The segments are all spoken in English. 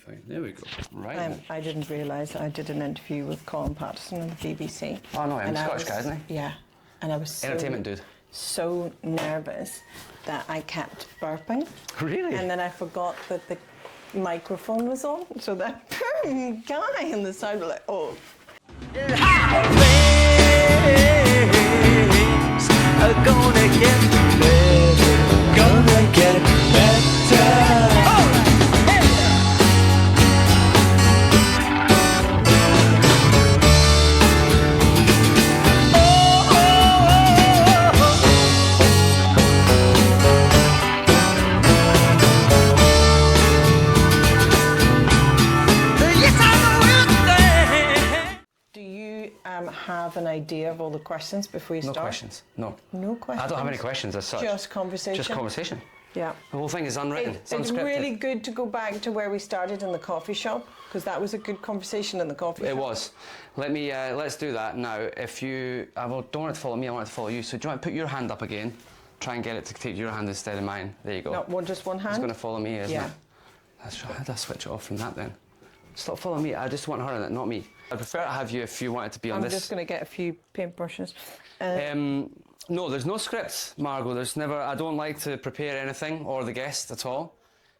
Fine. There we go. Right. I didn't realise I did an interview with Colin Patterson on the BBC. Oh no, I'm Scottish guy, isn't he? Yeah, and I was Entertainment dude. So nervous that I kept burping. Really? And then I forgot that the microphone was on, so that guy in the side was like, oh. Things are gonna get better, gonna get better. Have an idea of all the questions before you start? No questions. No. No questions? I don't have any questions as such. Just conversation? Just conversation. Yeah. The whole thing is unwritten. It's really good to go back to where we started in the coffee shop, because that was a good conversation in the coffee shop. It was. Let me, let's do that now. If you, don't want it to follow me, I want it to follow you. So do you want to put your hand up again? Try and get it to take your hand instead of mine. There you go. No, just one hand? It's going to follow me, isn't it? That's right. How do I switch it off from that then? Stop following me. I just want her in it, not me. I'd prefer to have you if you wanted to be on this. I'm just going to get a few paintbrushes. No, there's no script, Margo. There's never. I don't like to prepare anything or the guest at all.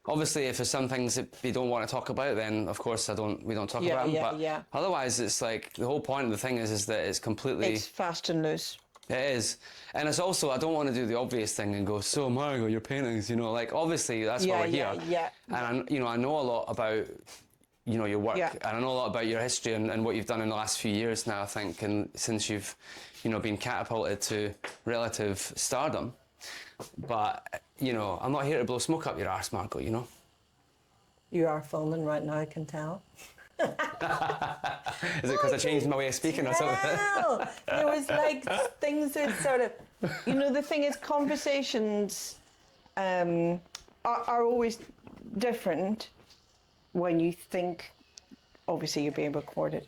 Obviously, if there's some things that we don't want to talk about, then of course we don't talk about them. But otherwise, it's like the whole point of the thing is that it's completely. It's fast and loose. It is, and it's also I don't want to do the obvious thing and go, so Margo, your paintings, like obviously that's why we're here. Yeah. And I know a lot about. Your work, and I know a lot about your history and what you've done in the last few years now, I think, and since you've, been catapulted to relative stardom. But, I'm not here to blow smoke up your arse, Margo, You are filming right now, I can tell. Is it because I changed my way of speaking or something? Well, there was things that sort of, the thing is conversations are always different. When you think, obviously you're being recorded,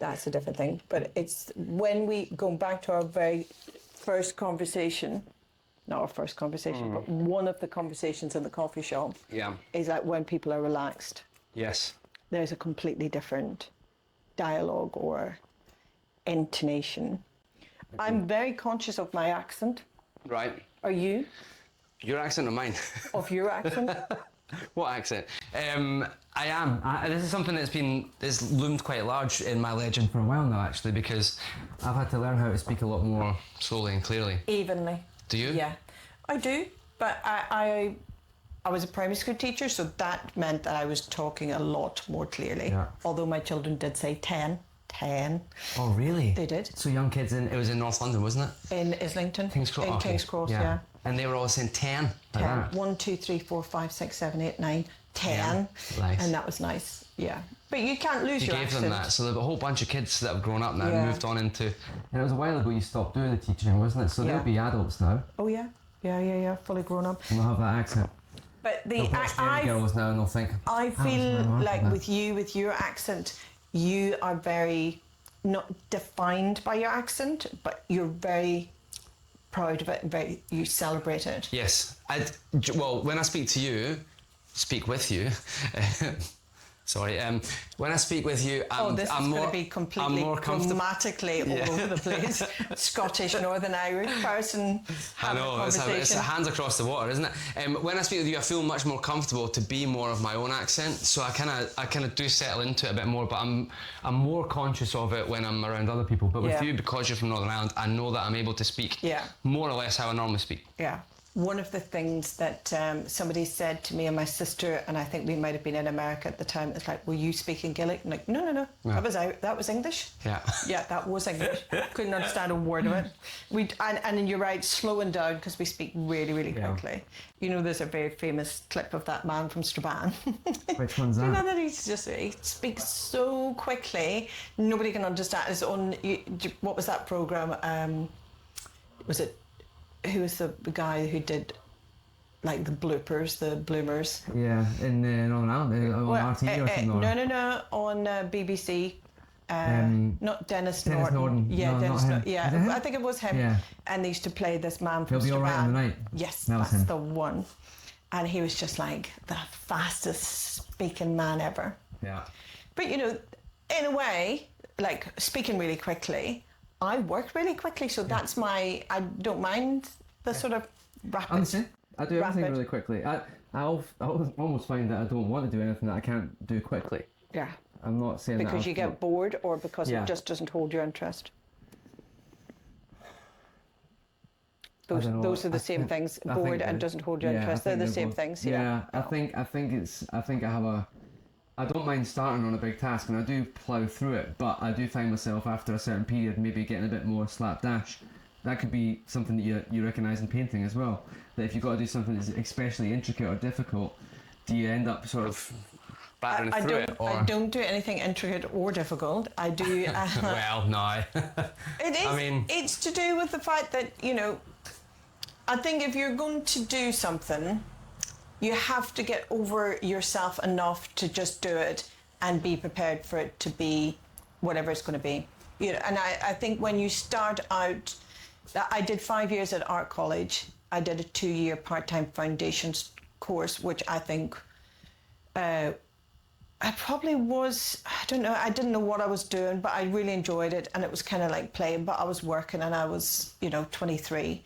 that's a different thing. But it's when we go back to our very first conversation, not our first conversation, but one of the conversations in the coffee shop. Yeah. Is like when people are relaxed. Yes. There's a completely different dialogue or intonation. I'm very conscious of my accent. Right. Are you? Your accent or mine? Of your accent? What accent? I am. This is something that's loomed quite large in my legend for a while now, actually, because I've had to learn how to speak a lot more slowly and clearly. Evenly. Do you? Yeah, I do. But I was a primary school teacher, so that meant that I was talking a lot more clearly. Yeah. Although my children did say 10. Oh, really? They did. So young kids it was in North London, wasn't it? In Islington. King's Cross. In King's Cross, yeah. And they were all saying 10. 10. Like 1, 2, 3, 4, 5, 6, 7, 8, 9, 10. Nice. And that was nice, yeah. But you can't lose your accent. You gave them that, so there's a whole bunch of kids that have grown up now and moved on into... And it was a while ago you stopped doing the teaching, wasn't it? So they'll be adults now. Oh, yeah. Yeah, fully grown up. And they'll have that accent. But girls now and they'll think... I feel like with your accent, you are very... not defined by your accent, but you're very proud of it and you celebrate it. Yes. Well, when I speak with you, sorry, when I speak with you, I'm going to be completely grammatically all over the place. Scottish, Northern Irish person. I know, it's hands across the water, isn't it? When I speak with you, I feel much more comfortable to be more of my own accent, so I kind of do settle into it a bit more, but I'm more conscious of it when I'm around other people. But with you, because you're from Northern Ireland, I know that I'm able to speak more or less how I normally speak. Yeah. One of the things that somebody said to me and my sister, and I think we might have been in America at the time, it's like, were you speaking Gaelic? I'm like, no. That was English. Yeah. Yeah, that was English. Couldn't understand a word of it. And you're right, slowing down because we speak really, really quickly. There's a very famous clip of that man from Strabane. Which one's that? That he speaks so quickly, nobody can understand his own. What was that programme? Was it? Who was the guy who did like the bloopers, the bloomers? Yeah, in Northern Ireland, on RTE or something. No, on BBC. Not Dennis Norton. Yeah, no, Dennis Norton. Yeah, I think it was him. Yeah. And they used to play this man from He'll be all right in the night. Yes, that's the one. and he was just like the fastest speaking man ever. Yeah. But you know, in a way, like speaking really quickly, I work really quickly, so that's I don't mind the sort of rapid. I'm the same. I do everything rapid. really quickly. I almost find that I don't want to do anything that I can't do quickly. Yeah. I'm not saying that Because you get bored, or because Yeah. it just doesn't hold your interest. Those don't know. those are the I same think- things. I Bored think and that- doesn't hold your yeah, I interest. They're think the same both. things. Yeah, I think I have a. I don't mind starting on a big task, and I do plough through it. But I do find myself after a certain period maybe getting a bit more slapdash. That could be something that you recognise in painting as well. That if you've got to do something that's especially intricate or difficult, do you end up sort of Battering I through don't. it, or I don't do anything intricate or difficult. I do. well, no. It is. I mean- it's to do with the fact that, you know, I think if you're going to do something, you have to get over yourself enough to just do it and be prepared for it to be whatever it's going to be. You know, and I think when you start out, I did 5 years at art college. I did a 2-year part-time foundations course, which I think I probably was, I don't know, I didn't know what I was doing, but I really enjoyed it, and it was kind of like playing, but I was working, and I was, 23.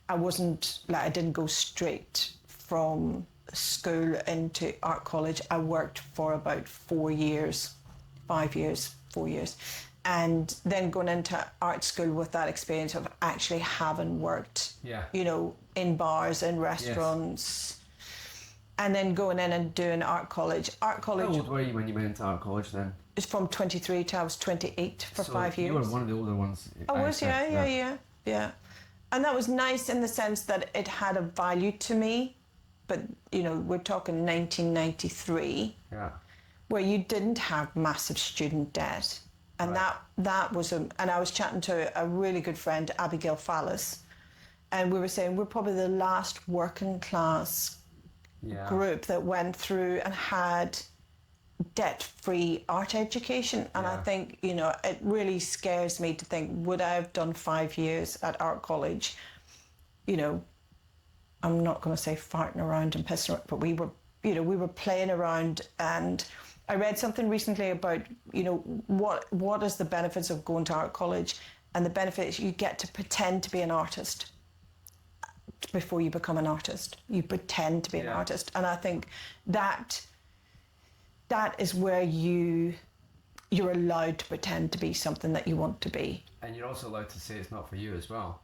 I wasn't, I didn't go straight from school into art college. I worked for about 4 years, 5 years, 4 years. And then going into art school with that experience of actually having worked, Yeah. in bars and restaurants. And then going in and doing art college. Art How college old were you when you went into art college then? is from 23 to I was 28 for 5 years. You were one of the older ones. I I was, expect, yeah. And that was nice in the sense that it had a value to me. But, we're talking 1993, Yeah. where you didn't have massive student debt. And Right. that was, and I was chatting to a really good friend, Abigail Fallis, and we were saying we're probably the last working class Yeah. group that went through and had debt-free art education. And I Yeah. think, it really scares me to think, would I have done 5 years at art college? I'm not going to say farting around and pissing around, but we were playing around. And I read something recently about, what is the benefits of going to art college? And the benefit is you get to pretend to be an artist before you become an artist. You pretend to be an artist. And I think that is where you're allowed to pretend to be something that you want to be. And you're also allowed to say it's not for you as well.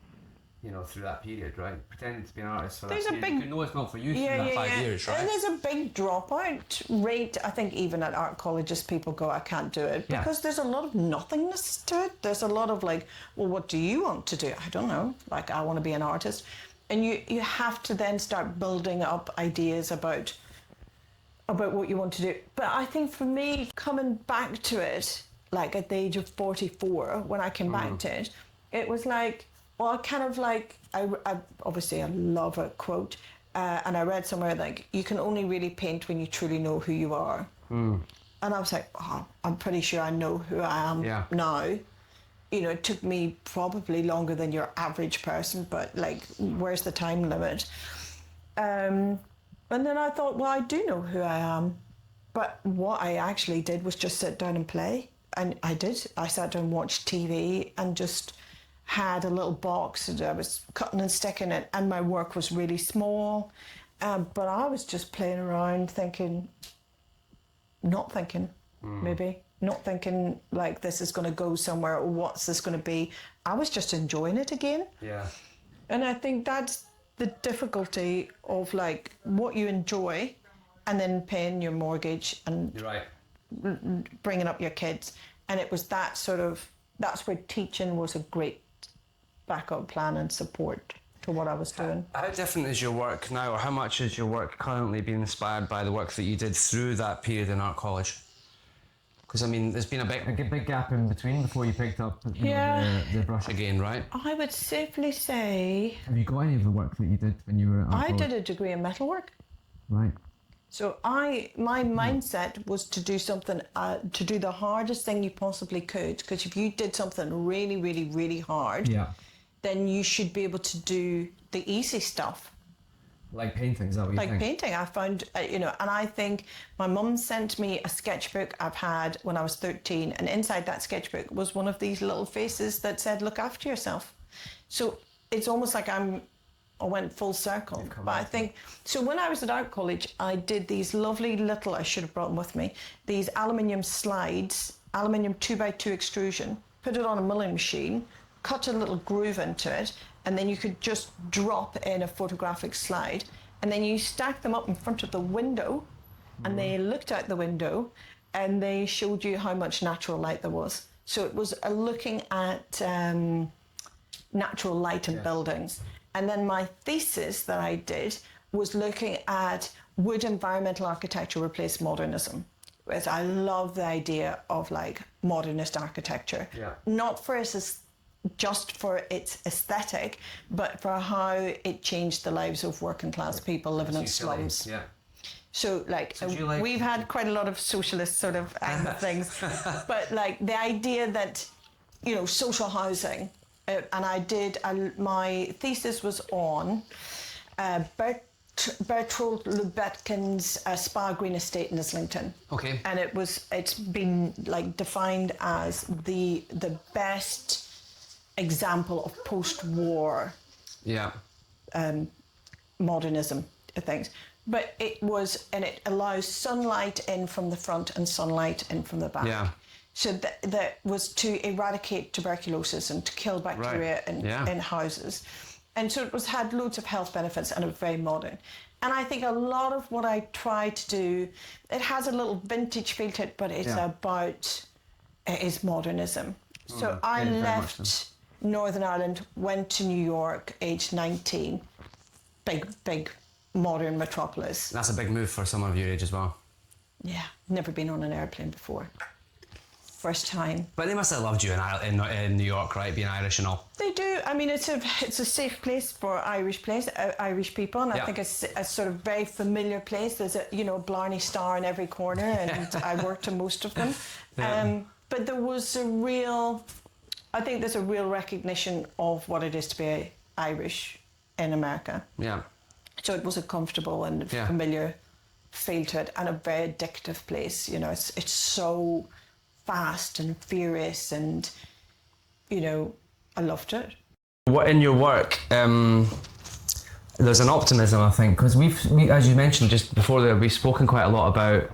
Through that period, right? Pretending to be an artist for There's that a period. big- You know it's not for you through that 5 years, right? And there's a big dropout rate. I think even at art colleges, people go, I can't do it. Yeah. Because there's a lot of nothingness to it. There's a lot of well, what do you want to do? I don't know. I want to be an artist. And you have to then start building up ideas about what you want to do. But I think for me, coming back to it, at the age of 44, when I came back to it, it was I kind of I obviously I love a quote, and I read somewhere you can only really paint when you truly know who you are. And I was like, oh, I'm pretty sure I know who I am now. It took me probably longer than your average person, but where's the time limit? And then I thought, well, I do know who I am. But what I actually did was just sit down and play. And I did. I sat down and watched TV and just had a little box and I was cutting and sticking it, and my work was really small. But I was just playing around not thinking, not thinking this is going to go somewhere or what's this going to be. I was just enjoying it again. Yeah. And I think that's the difficulty of what you enjoy and then paying your mortgage and You're right. bringing up your kids. And it was that's where teaching was a great backup plan and support to what I was doing. How different is your work now, or how much is your work currently being inspired by the work that you did through that period in art college? Because there's been a big gap in between before you picked up the brush again, right? I would safely say Have you got any of the work that you did when you were at art I college? did a degree in metalwork. Right. So my mindset was to do something, to do the hardest thing you possibly could. Because if you did something really, really, really hard, Yeah. then you should be able to do the easy stuff. Like painting, is that what you like think? painting. I found, and I think my mum sent me a sketchbook I've had when I was 13, and inside that sketchbook was one of these little faces that said, "Look after yourself." So it's almost like I went full circle. But I think, so when I was at art college, I did these lovely little, I should have brought them with me, these aluminium slides, aluminium 2x2 extrusion, put it on a milling machine, cut a little groove into it, and then you could just drop in a photographic slide, and then you stack them up in front of the window, and they looked out the window, and they showed you how much natural light there was. So it was looking at natural light in buildings. And then my thesis that I did was looking at would environmental architecture replace modernism? Whereas I love the idea of like modernist architecture, not for its just for its aesthetic, but for how it changed the lives of working class people living in slums. Yeah. So we've had quite a lot of socialist sort of things, but like the idea that, social housing, and my thesis was on Bertold Lubetkin's Spa Green Estate in Islington. Okay. And it's been like defined as the best example of post-war modernism things. But it allows sunlight in from the front and sunlight in from the back. Yeah. So that was to eradicate tuberculosis and to kill bacteria in houses. And so it had loads of health benefits and it was very modern. And I think a lot of what I try to do, it has a little vintage feel to it, but it's it is modernism. So I left Northern Ireland, went to New York, aged 19, big modern metropolis. That's a big move for someone of your age as well. Yeah, never been on an airplane before. First time. But they must have loved you in New York, right? Being Irish and all. They do. I mean, it's a safe place for Irish people, and I think it's a sort of very familiar place. There's a Blarney Star in every corner, and I worked in most of them. But there was I think there's a real recognition of what it is to be Irish in America. Yeah. So it was a comfortable and familiar feel to it, and a very addictive place. It's so fast and furious, and I loved it. In your work, there's an optimism, I think, because we, as you mentioned just before there, we've spoken quite a lot about,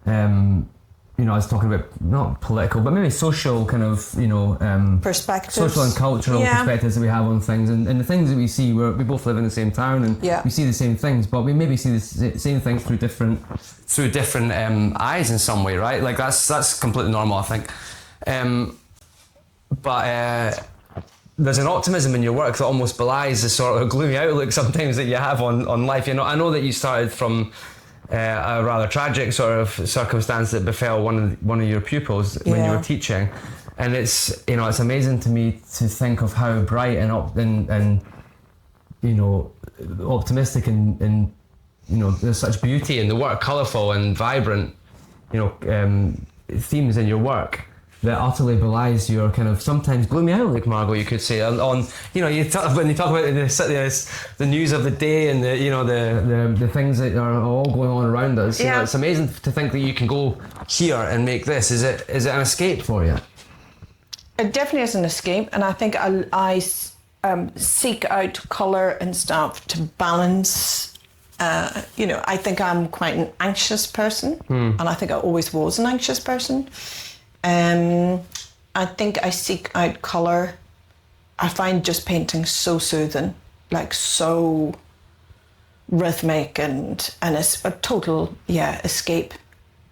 I was talking about not political, but maybe social kind of, perspectives, social and cultural perspectives that we have on things, and the things that we see. We both live in the same town, and we see the same things, but we maybe see the same things through different eyes in some way, right? Like that's completely normal, I think. But there's an optimism in your work that almost belies the sort of gloomy outlook sometimes that you have on life. I know that you started from a rather tragic sort of circumstance that befell one of your pupils when you were teaching, and it's amazing to me to think of how bright and optimistic and there's such beauty in the work, colourful and vibrant themes in your work that utterly belies your kind of sometimes gloomy outlook, Margo, you could say. When you talk about the news of the day and the things that are all going on around us. It's amazing to think that you can go here and make this. Is it an escape for you? It definitely is an escape, and I think I seek out colour and stuff to balance. I think I'm quite an anxious person, and I think I always was an anxious person. I think I seek out colour. I find just painting so soothing, like so rhythmic, and it's a total escape.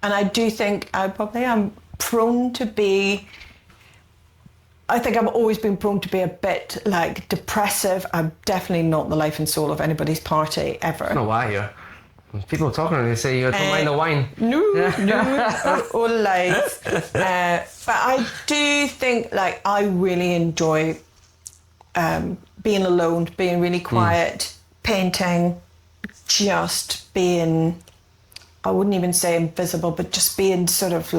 And I do think I probably am prone to be. I think I've always been prone to be a bit like depressive. I'm definitely not the life and soul of anybody's party ever. I don't know why you're. People talking and they say you don't mind the wine. No, all lies. But I do think I really enjoy being alone, being really quiet, painting, just being, I wouldn't even say invisible, but just being sort of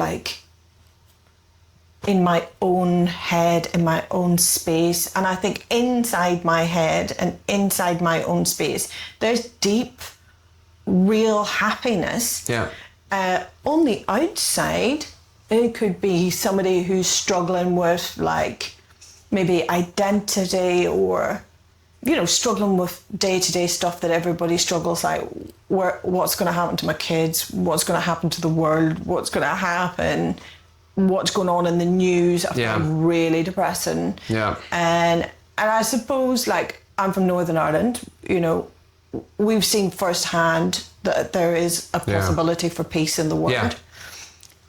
in my own head, in my own space. And I think inside my head and inside my own space, there's deep, real happiness. Yeah. On the outside, it could be somebody who's struggling with like maybe identity or, you know, struggling with day-to-day stuff that everybody struggles, like what's going to happen to my kids, what's going to happen to the world, what's going to happen, what's going on in the news. I find really depressing. Yeah. And I suppose, like, I'm from Northern Ireland, you know, we've seen firsthand that there is a possibility for peace in the world. Yeah.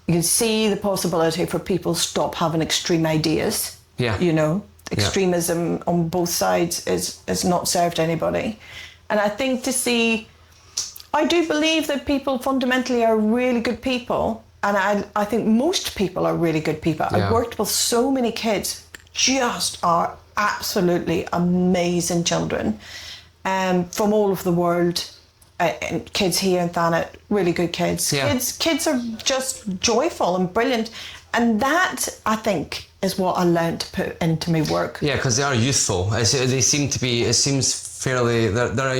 You can see the possibility for people stop having extreme ideas. Yeah. You know, extremism on both sides is not served anybody. And I think I do believe that people fundamentally are really good people. And I think most people are really good people. Yeah. I've worked with so many kids, just are absolutely amazing children from all over the world. And kids here in Thanet, really good kids. Yeah. Kids are just joyful and brilliant. And that, I think, is what I learned to put into my work. Yeah, because they are youthful. They seem to be. It seems fairly. They're a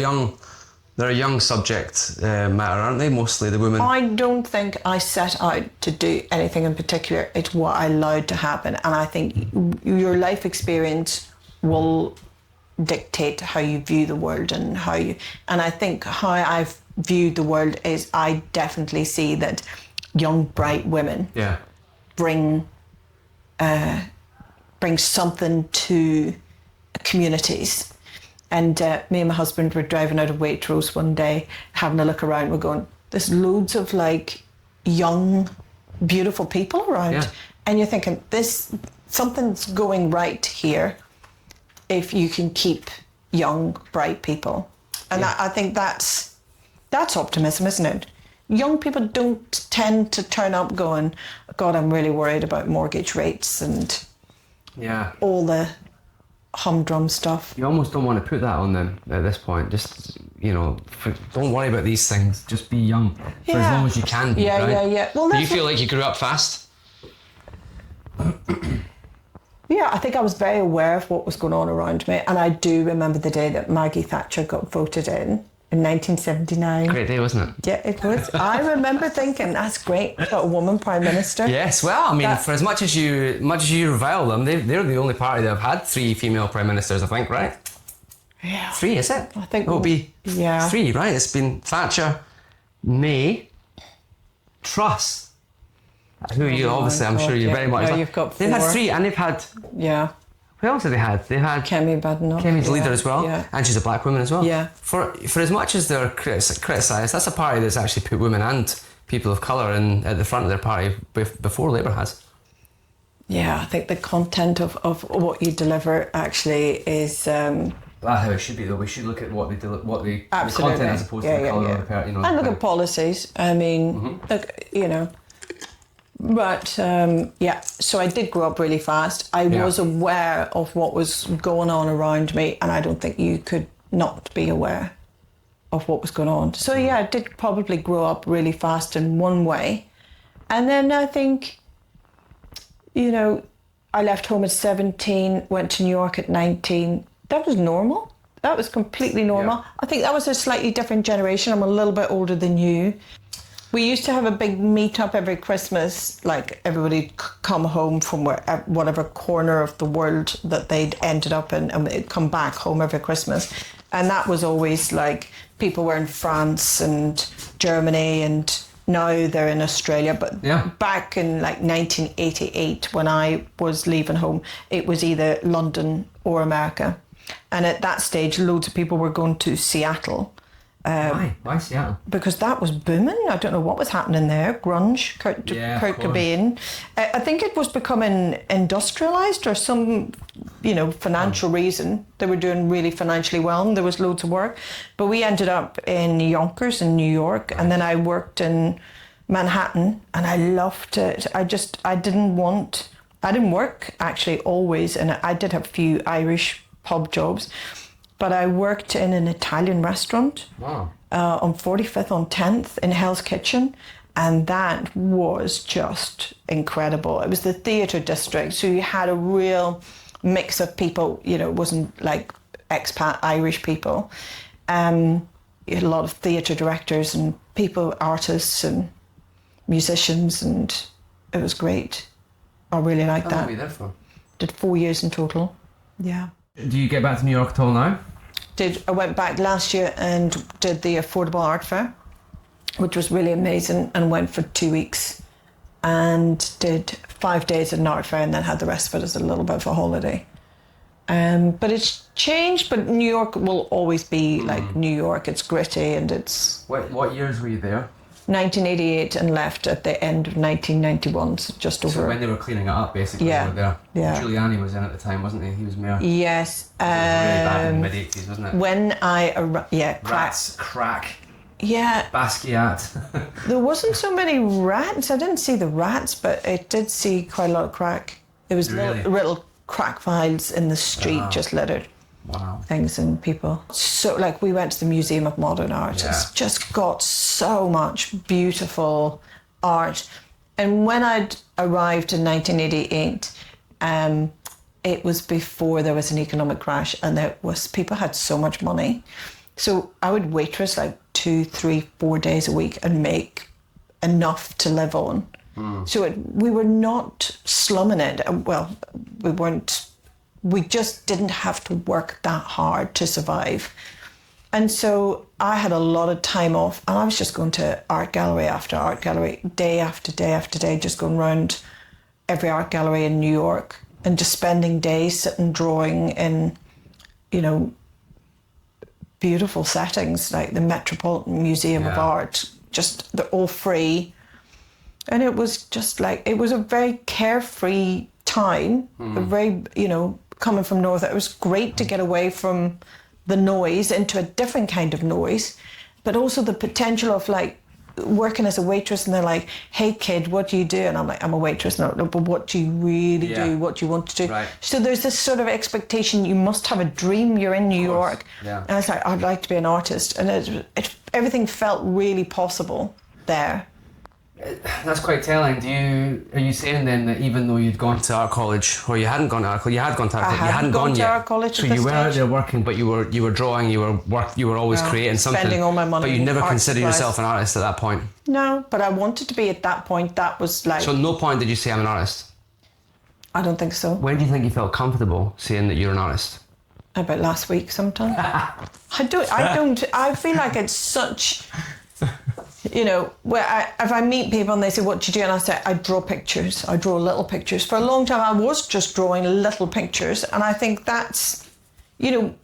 young subject matter, aren't they? Mostly the women. I don't think I set out to do anything in particular. It's what I allowed to happen, and I think your life experience will dictate how you view the world and how you. And I think how I've viewed the world is I definitely see that young, bright women bring something to communities. And me and my husband were driving out of Waitrose one day, having a look around. We're going, there's loads of like young, beautiful people around. Yeah. And you're thinking, something's going right here if you can keep young, bright people. And I think that's optimism, isn't it? Young people don't tend to turn up going, God, I'm really worried about mortgage rates and all the humdrum stuff. You almost don't want to put that on them at this point. Just, you know, don't worry about these things. Just be young for as long as you can be, right? Yeah. Well, do you feel like you grew up fast? Yeah, I think I was very aware of what was going on around me. And I do remember the day that Maggie Thatcher got voted in 1979. Great day, wasn't it? Yeah, it was. I remember thinking, that's great, got a woman Prime Minister. Yes, well, I mean, for as much as you revile them, they're the only party that have had 3 female Prime Ministers, I think, right? Yeah. 3, is it? I think it will be 3, right? It's been Thatcher, May, Truss. Who you obviously, I'm sure you very much. Yeah, you've got 4. They've had 3, and they've had. Yeah. Who else have they had? They had Kemi Badenoch. Kemi's leader as well, and she's a black woman as well. Yeah. For as much as they're criticised, that's a party that's actually put women and people of colour at the front of their party before Labour has. Yeah, I think the content of what you deliver actually is. That's how it should be, though. We should look at the content as opposed to the colour of the party. You know, and look at policies. I mean, look, you know. But so I did grow up really fast. I was aware of what was going on around me, and I don't think you could not be aware of what was going on. So yeah, I did probably grow up really fast in one way. And then I think, you know, I left home at 17, went to New York at 19. That was normal. That was completely normal. Yeah. I think that was a slightly different generation. I'm a little bit older than you. We used to have a big meet-up every Christmas, like everybody come home from whatever corner of the world that they'd ended up in, and they'd come back home every Christmas. And that was always like, people were in France and Germany, and now they're in Australia. But back in like 1988, when I was leaving home, it was either London or America. And at that stage, loads of people were going to Seattle. Why Seattle? Because that was booming. I don't know what was happening there. Grunge, Kurt Cobain. I think it was becoming industrialised or some, you know, financial reason. They were doing really financially well and there was loads of work. But we ended up in Yonkers in New York, and then I worked in Manhattan, and I loved it. I didn't work actually always, and I did have a few Irish pub jobs. But I worked in an Italian restaurant on 45th on 10th in Hell's Kitchen. And that was just incredible. It was the theatre district, so you had a real mix of people. You know, it wasn't like expat Irish people. You had a lot of theatre directors and people, artists and musicians, and it was great. I really liked that. How long were you there for? Did 4 years in total. Yeah. Do you get back to New York at all now? I went back last year and did the Affordable Art Fair, which was really amazing, and went for 2 weeks and did 5 days at an art fair and then had the rest of it as a little bit of a holiday. But it's changed, but New York will always be like New York. It's gritty and it's... What years were you there? 1988 and left at the end of 1991, so just over... So when they were cleaning it up, basically, Yeah, you were there. yeah. Giuliani was in at the time, wasn't he? He was mayor. Yes. It was really bad in the mid-80s, wasn't it? When I arrived... Yeah, Rats, crack, Yeah, Basquiat. there wasn't so many rats. I didn't see the rats, but it did see quite a lot of crack. There was Really? little crack vials in the street, just littered Wow. things and people. So, like, we went to the Museum of Modern Art. Yeah. It's just got so much beautiful art. And when I'd arrived in 1988, it was before there was an economic crash, and people had so much money. So I would waitress like 2, 3, 4 days a week and make enough to live on. So we were not slumming it. Well, we weren't. We just didn't have to work that hard to survive. And so I had a lot of time off, and I was just going to art gallery after art gallery, day after day after day, just going around every art gallery in New York and just spending days sitting drawing in, you know, beautiful settings like the Metropolitan Museum of Art. Just, they're all free. And it was just like, it was a very carefree time, a very, you know, coming from North, it was great to get away from the noise into a different kind of noise, but also the potential of like working as a waitress, and they're like, hey kid, what do you do? And I'm like, I'm a waitress. No, but what do you really do? What do you want to do? Right. So there's this sort of expectation, you must have a dream, you're in New York. Yeah. And I was like, I'd like to be an artist. And everything felt really possible there. That's quite telling. Are you saying then that even though you'd gone to art college, or you hadn't gone to art college, you had gone to art college, you hadn't gone to yet. art college so at you this were out stage. there working, but you were drawing, you were always creating something. Spending all my money But you on never art considered supplies. yourself an artist at that point. No, but I wanted to be at that point. That was like, So at no point did you say I'm an artist? I don't think so. When do you think you felt comfortable saying that you're an artist? About last week sometime. I feel like it's such, you know, if I meet people and they say, what do you do? And I say, I draw pictures. I draw little pictures. For a long time, I was just drawing little pictures. And I think that's, you know,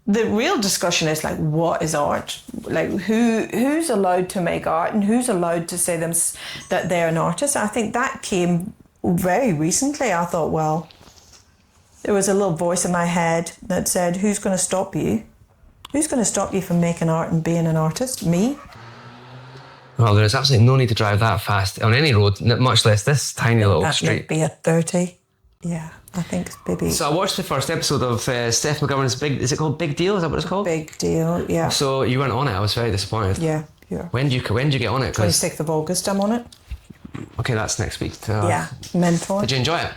the real discussion is like, what is art? Like, who's allowed to make art and who's allowed to say that they're an artist? I think that came very recently. I thought, well, there was a little voice in my head that said, who's going to stop you? Who's going to stop you from making art and being an artist? Me? Well, there's absolutely no need to drive that fast on any road, much less this tiny little That street. might be at 30. Yeah, I think maybe So I watched the first episode of Steph McGovern's is it called Big Deal? Is that what it's called? big deal. Yeah, So you weren't on it. I was very disappointed. yeah. When did you get on it? 'Cause- 26th of August, I'm on it. okay, that's next week. Yeah, mentor. Did you enjoy it?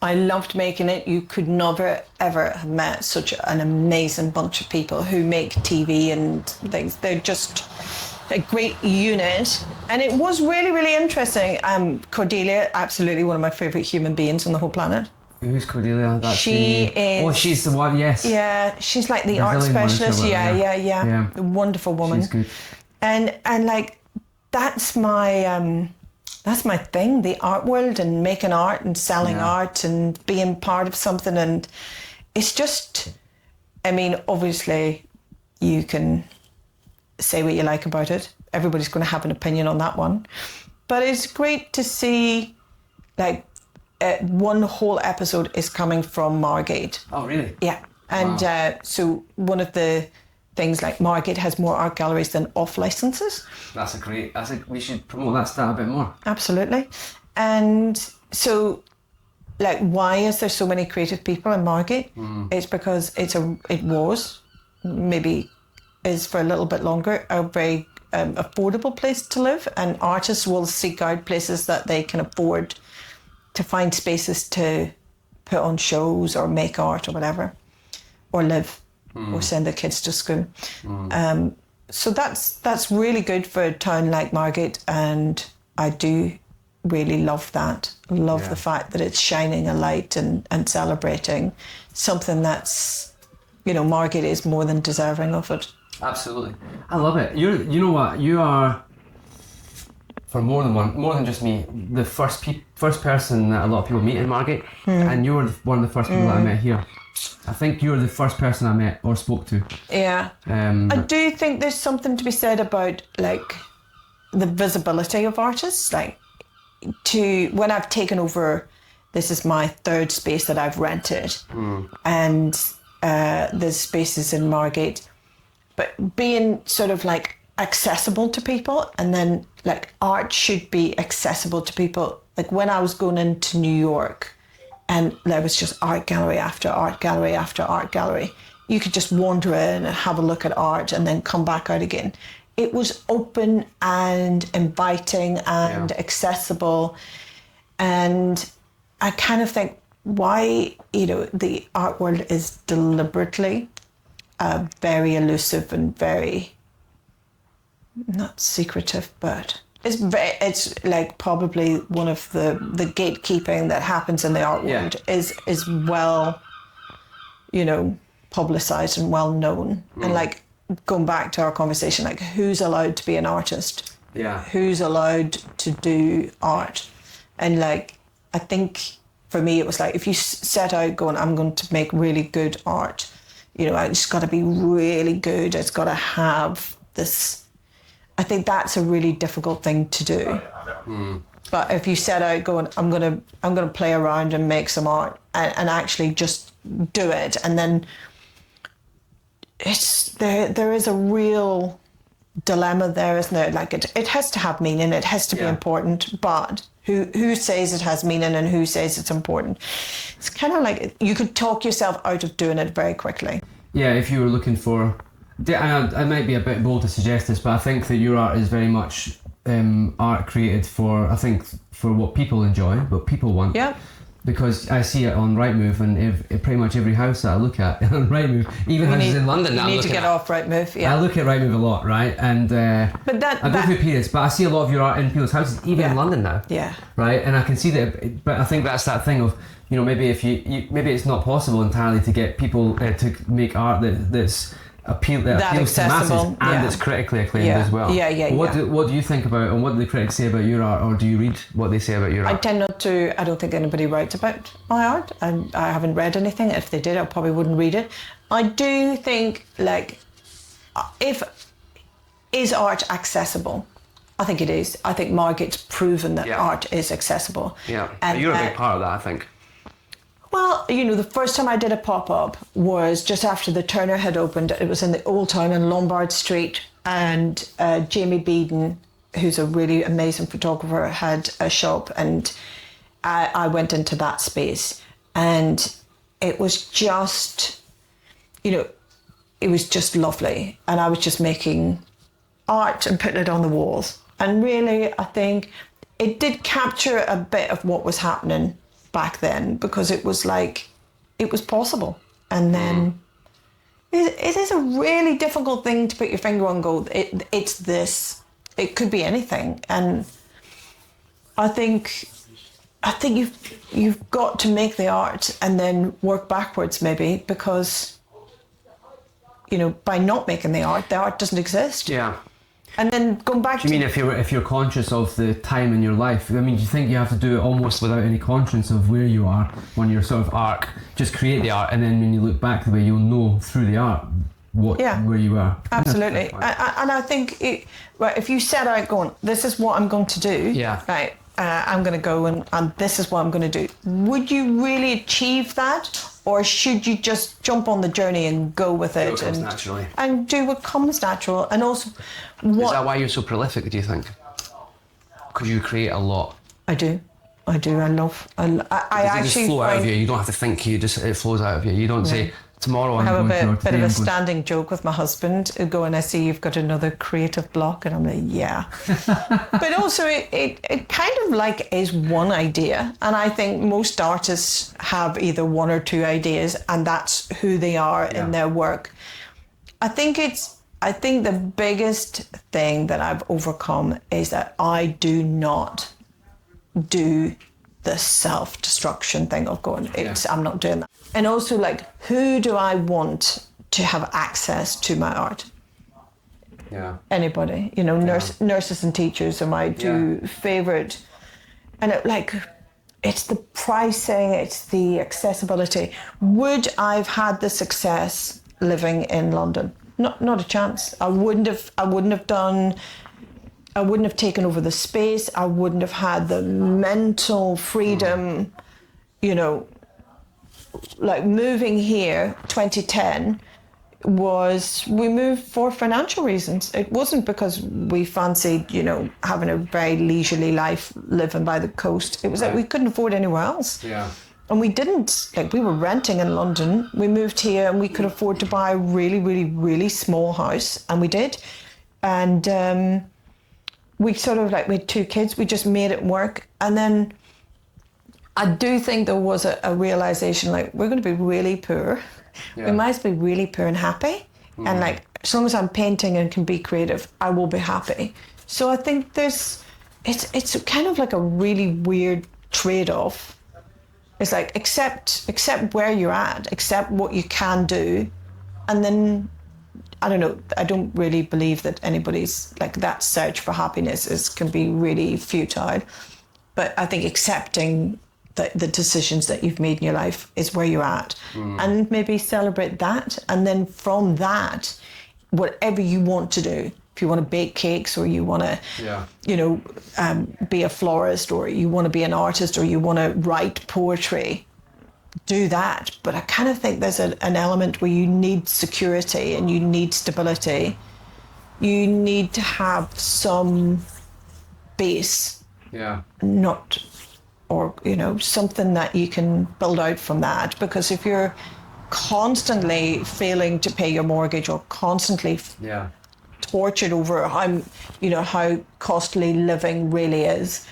I loved making it. You could never, ever have met such an amazing bunch of people who make TV and things. They're just a great unit. And it was really, really interesting. Cordelia, absolutely one of my favourite human beings on the whole planet. Who's Cordelia? That's She is... Oh, she's the one, yes. Yeah, she's like the art Brazilian one, specialist. isn't it? Yeah. A wonderful woman. She's good. And like, that's my thing, the art world, and making art and selling art and being part of something. And it's just, I mean, obviously you can say what you like about it. Everybody's going to have an opinion on that one. But it's great to see, like, one whole episode is coming from Margate. Oh, really? Yeah. And so one of the things, like, Margate has more art galleries than off licenses. We should promote that stat a bit more. Absolutely. And so, like, why is there so many creative people in Margate? It's because it was, maybe is for a little bit longer, a very affordable place to live, and artists will seek out places that they can afford to find spaces to put on shows or make art or whatever, or live, or send their kids to school. So that's really good for a town like Margate, and I do really love that. Love the fact that it's shining a light and celebrating something that's, you know, Margate is more than deserving of it. Absolutely, I love it. You know what? You are, for more than just me, the first person that a lot of people meet in Margate, and you're one of the first people that I met here. I think you're the first person I met or spoke to. Yeah. I do think there's something to be said about like the visibility of artists. Like, when I've taken over, this is my third space that I've rented, and there's spaces in Margate, but being sort of like accessible to people, and then like art should be accessible to people. Like when I was going into New York, and there was just art gallery after art gallery after art gallery. You could just wander in and have a look at art and then come back out again. It was open and inviting and accessible. And I kind of think why, you know, the art world is deliberately very elusive and very, not secretive, but it's like probably one of the gatekeeping that happens in the art world is well, you know, publicized and well known. And like going back to our conversation, like who's allowed to be an artist? Yeah. Who's allowed to do art? And like, I think for me, it was like, if you set out going, I'm going to make really good art, you know, it's got to be really good. It's got to have this. I think that's a really difficult thing to do. But if you set out going, I'm gonna play around and make some art and actually just do it, and then there is a real dilemma there, isn't there? Like it has to have meaning, it has to be important, but who says it has meaning and who says it's important? It's kind of like you could talk yourself out of doing it very quickly. Yeah, if you were looking for, and I might be a bit bold to suggest this, but I think that your art is very much art created for what people enjoy, what people want. Yeah. Because I see it on Rightmove, and pretty much every house that I look at on Rightmove, even houses in London. You need to get off Rightmove. Yeah. I look at Rightmove a lot, right? And but I go through periods, but I see a lot of your art in people's houses, even in London now. Yeah. Right, and I can see that, but I think that's that thing of, you know, maybe if you maybe it's not possible entirely to get people to make art that appeals to masses and it's critically acclaimed as well. What do you think about, and what do the critics say about your art, or do you read what they say about your art? I tend not to. I don't think anybody writes about my art, and I haven't read anything. If they did, I probably wouldn't read it. I do think, like, is art accessible? I think it is. I think Margate's proven that art is accessible. Yeah, and you're a big part of that, I think. Well, you know, the first time I did a pop-up was just after the Turner had opened. It was in the Old Town in Lombard Street, and Jamie Beeden, who's a really amazing photographer, had a shop, and I went into that space, and it was just, you know, it was just lovely, and I was just making art and putting it on the walls, and really, I think it did capture a bit of what was happening back then, because it was like, it was possible. And then it is a really difficult thing to put your finger on, go, it's this, it could be anything. And I think you've got to make the art and then work backwards, maybe, because, you know, by not making the art doesn't exist. Yeah. And then going back. Do you mean if you're conscious of the time in your life? I mean, do you think you have to do it almost without any conscience of where you are when you're sort of arc? Just create the art, and then when you look back the way, you'll know through the art where you are. Absolutely. And I think if you set out going, this is what I'm going to do. Yeah. Right. I'm going to go and this is what I'm going to do. Would you really achieve that? Or should you just jump on the journey and go with it and do what comes natural? And also, is that why you're so prolific, do you think? Because you create a lot. I do. I actually just flow out of you. You don't have to think. It flows out of you. You don't say, tomorrow I I'm have a going to, or bit today of a I'm going standing joke with my husband. He'll go and I see you've got another creative block, and I'm like, yeah. But also, it kind of like is one idea, and I think most artists have either one or two ideas, and that's who they are in their work. I think the biggest thing that I've overcome is that I do not do the self-destruction thing of going, I'm not doing that. And also, like, who do I want to have access to my art? Yeah. Anybody, you know, nurses and teachers are my two favorite. And it's the pricing, it's the accessibility. Would I've had the success living in London? Not a chance. I wouldn't have taken over the space. I wouldn't have had the mental freedom, you know. Like moving here, 2010, we moved for financial reasons. It wasn't because we fancied, you know, having a very leisurely life living by the coast. It was that we couldn't afford anywhere else. Yeah. And we didn't. Like, we were renting in London. We moved here and we could afford to buy a really, really, really small house. And we did. And we sort of, like, we had 2 kids. We just made it work. And then I do think there was a realization, like, we're going to be really poor. Yeah. We might as well be really poor and happy. And, like, as long as I'm painting and can be creative, I will be happy. So I think it's kind of like a really weird trade-off. It's like, accept where you're at, accept what you can do. And then, I don't know, I don't really believe that anybody's, like, that search for happiness can be really futile. But I think accepting the decisions that you've made in your life is where you're at, and maybe celebrate that, and then from that, whatever you want to do, if you want to bake cakes, or you want to you know, be a florist, or you want to be an artist, or you want to write poetry, do that. But I kind of think there's an element where you need security and you need stability. You need to have some base, not, or, you know, something that you can build out from that. Because if you're constantly failing to pay your mortgage, or constantly tortured over how costly living really is,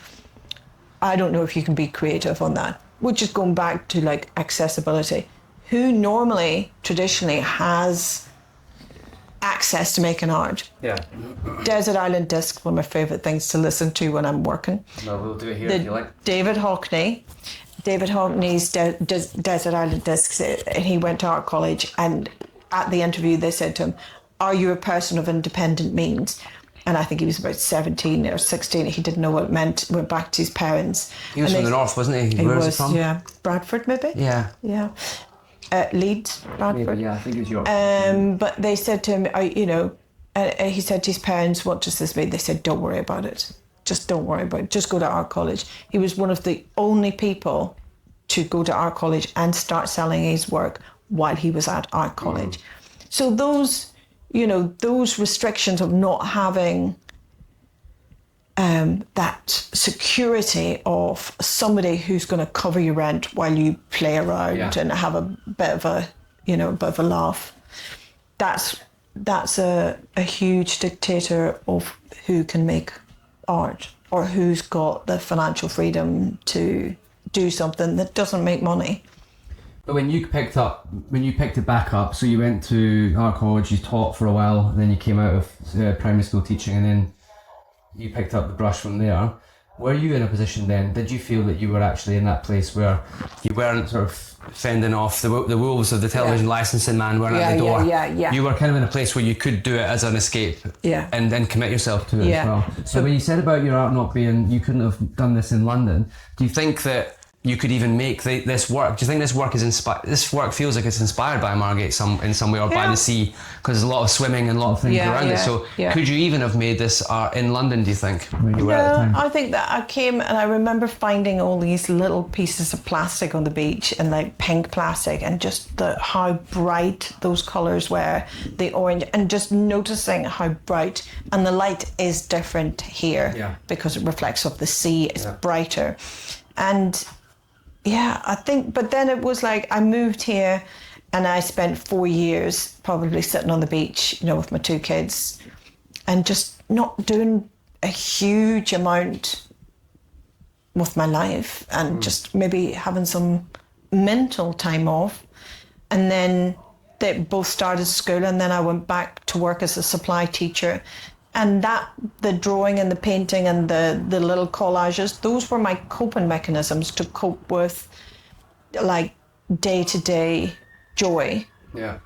I don't know if you can be creative on that. Which is going back to, like, accessibility. Who normally, traditionally, has access to making art? Yeah. Desert Island Discs, one of my favourite things to listen to when I'm working. No, we'll do it here if you like. David Hockney's Desert Island Discs, and he went to art college, and at the interview they said to him, are you a person of independent means? And I think he was about 17 or 16. He didn't know what it meant. Went back to his parents. He was from the north, wasn't he? Where was he from? Yeah, Bradford maybe. Yeah. Yeah. Leeds, Bradford. Maybe, yeah, I think it was York. But they said to him, you know, he said to his parents, what does this mean? They said, don't worry about it. Just don't worry about it. Just go to art college. He was one of the only people to go to art college and start selling his work while he was at art college. So those, you know, those restrictions of not having that security of somebody who's going to cover your rent while you play around and have a bit of a, you know, a bit of a laugh. That's a huge dictator of who can make art, or who's got the financial freedom to do something that doesn't make money. But when you picked it back up, so you went to art college, you taught for a while, and then you came out of primary school teaching, and then you picked up the brush from there. Were you in a position then, did you feel that you were actually in that place where you weren't sort of fending off the wolves of the television licensing man weren't at the door? Yeah. You were kind of in a place where you could do it as an escape and then commit yourself to it as well. So when you said about your art not being, you couldn't have done this in London, do you think that you could even make this work? Do you think this work is inspired? This work feels like it's inspired by Margate in some way, or by the sea, because there's a lot of swimming and a lot of things around it. So could you even have made this art in London, do you think, when you were at the time? I think that I came and I remember finding all these little pieces of plastic on the beach, and like pink plastic, and just how bright those colours were, the orange, and just noticing how bright, and the light is different here because it reflects off the sea, it's brighter. And I think, but then it was like I moved here And I spent 4 years probably sitting on the beach, you know, with my 2 kids and just not doing a huge amount with my life and just maybe having some mental time off. And then they both started school, and then I went back to work as a supply teacher. And that, the drawing and the painting and the little collages, those were my coping mechanisms to cope with like day-to-day joy. Yeah.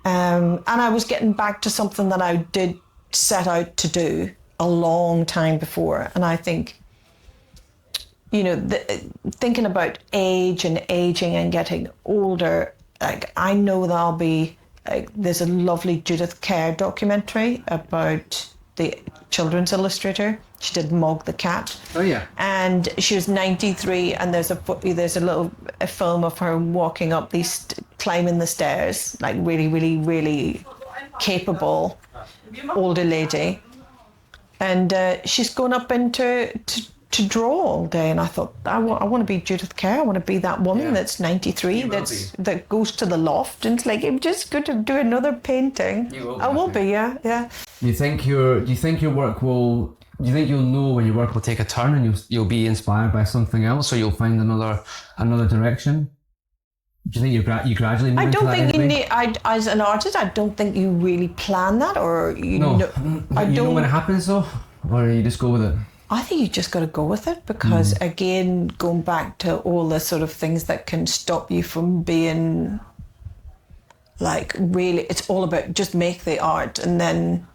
And I was getting back to something that I did set out to do a long time before. And I think, you know, thinking about age and aging and getting older, like I know that I'll be, like, there's a lovely Judith Kerr documentary about the children's illustrator. She did Mog the Cat. Oh yeah. And she was 93, and there's a film of her walking up these, climbing the stairs, like really, really, really capable older lady. And she's going up into to draw all day, and I thought, I want to be Judith Kerr. I want to be that woman that's 93, that goes to the loft, and it's like, I'm just going to do another painting. I will be, yeah. Do you think your work will? Do you think you'll know when your work will take a turn and you'll be inspired by something else, or you'll find another direction? Do you think you gradually move I don't into that think you anyway? need. As an artist, I don't think you really plan that, or you No. know. I You know don't. when it happens though, or you just go with it. I think you just got to go with it, because again, going back to all the sort of things that can stop you from being like really, it's all about just make the art. And then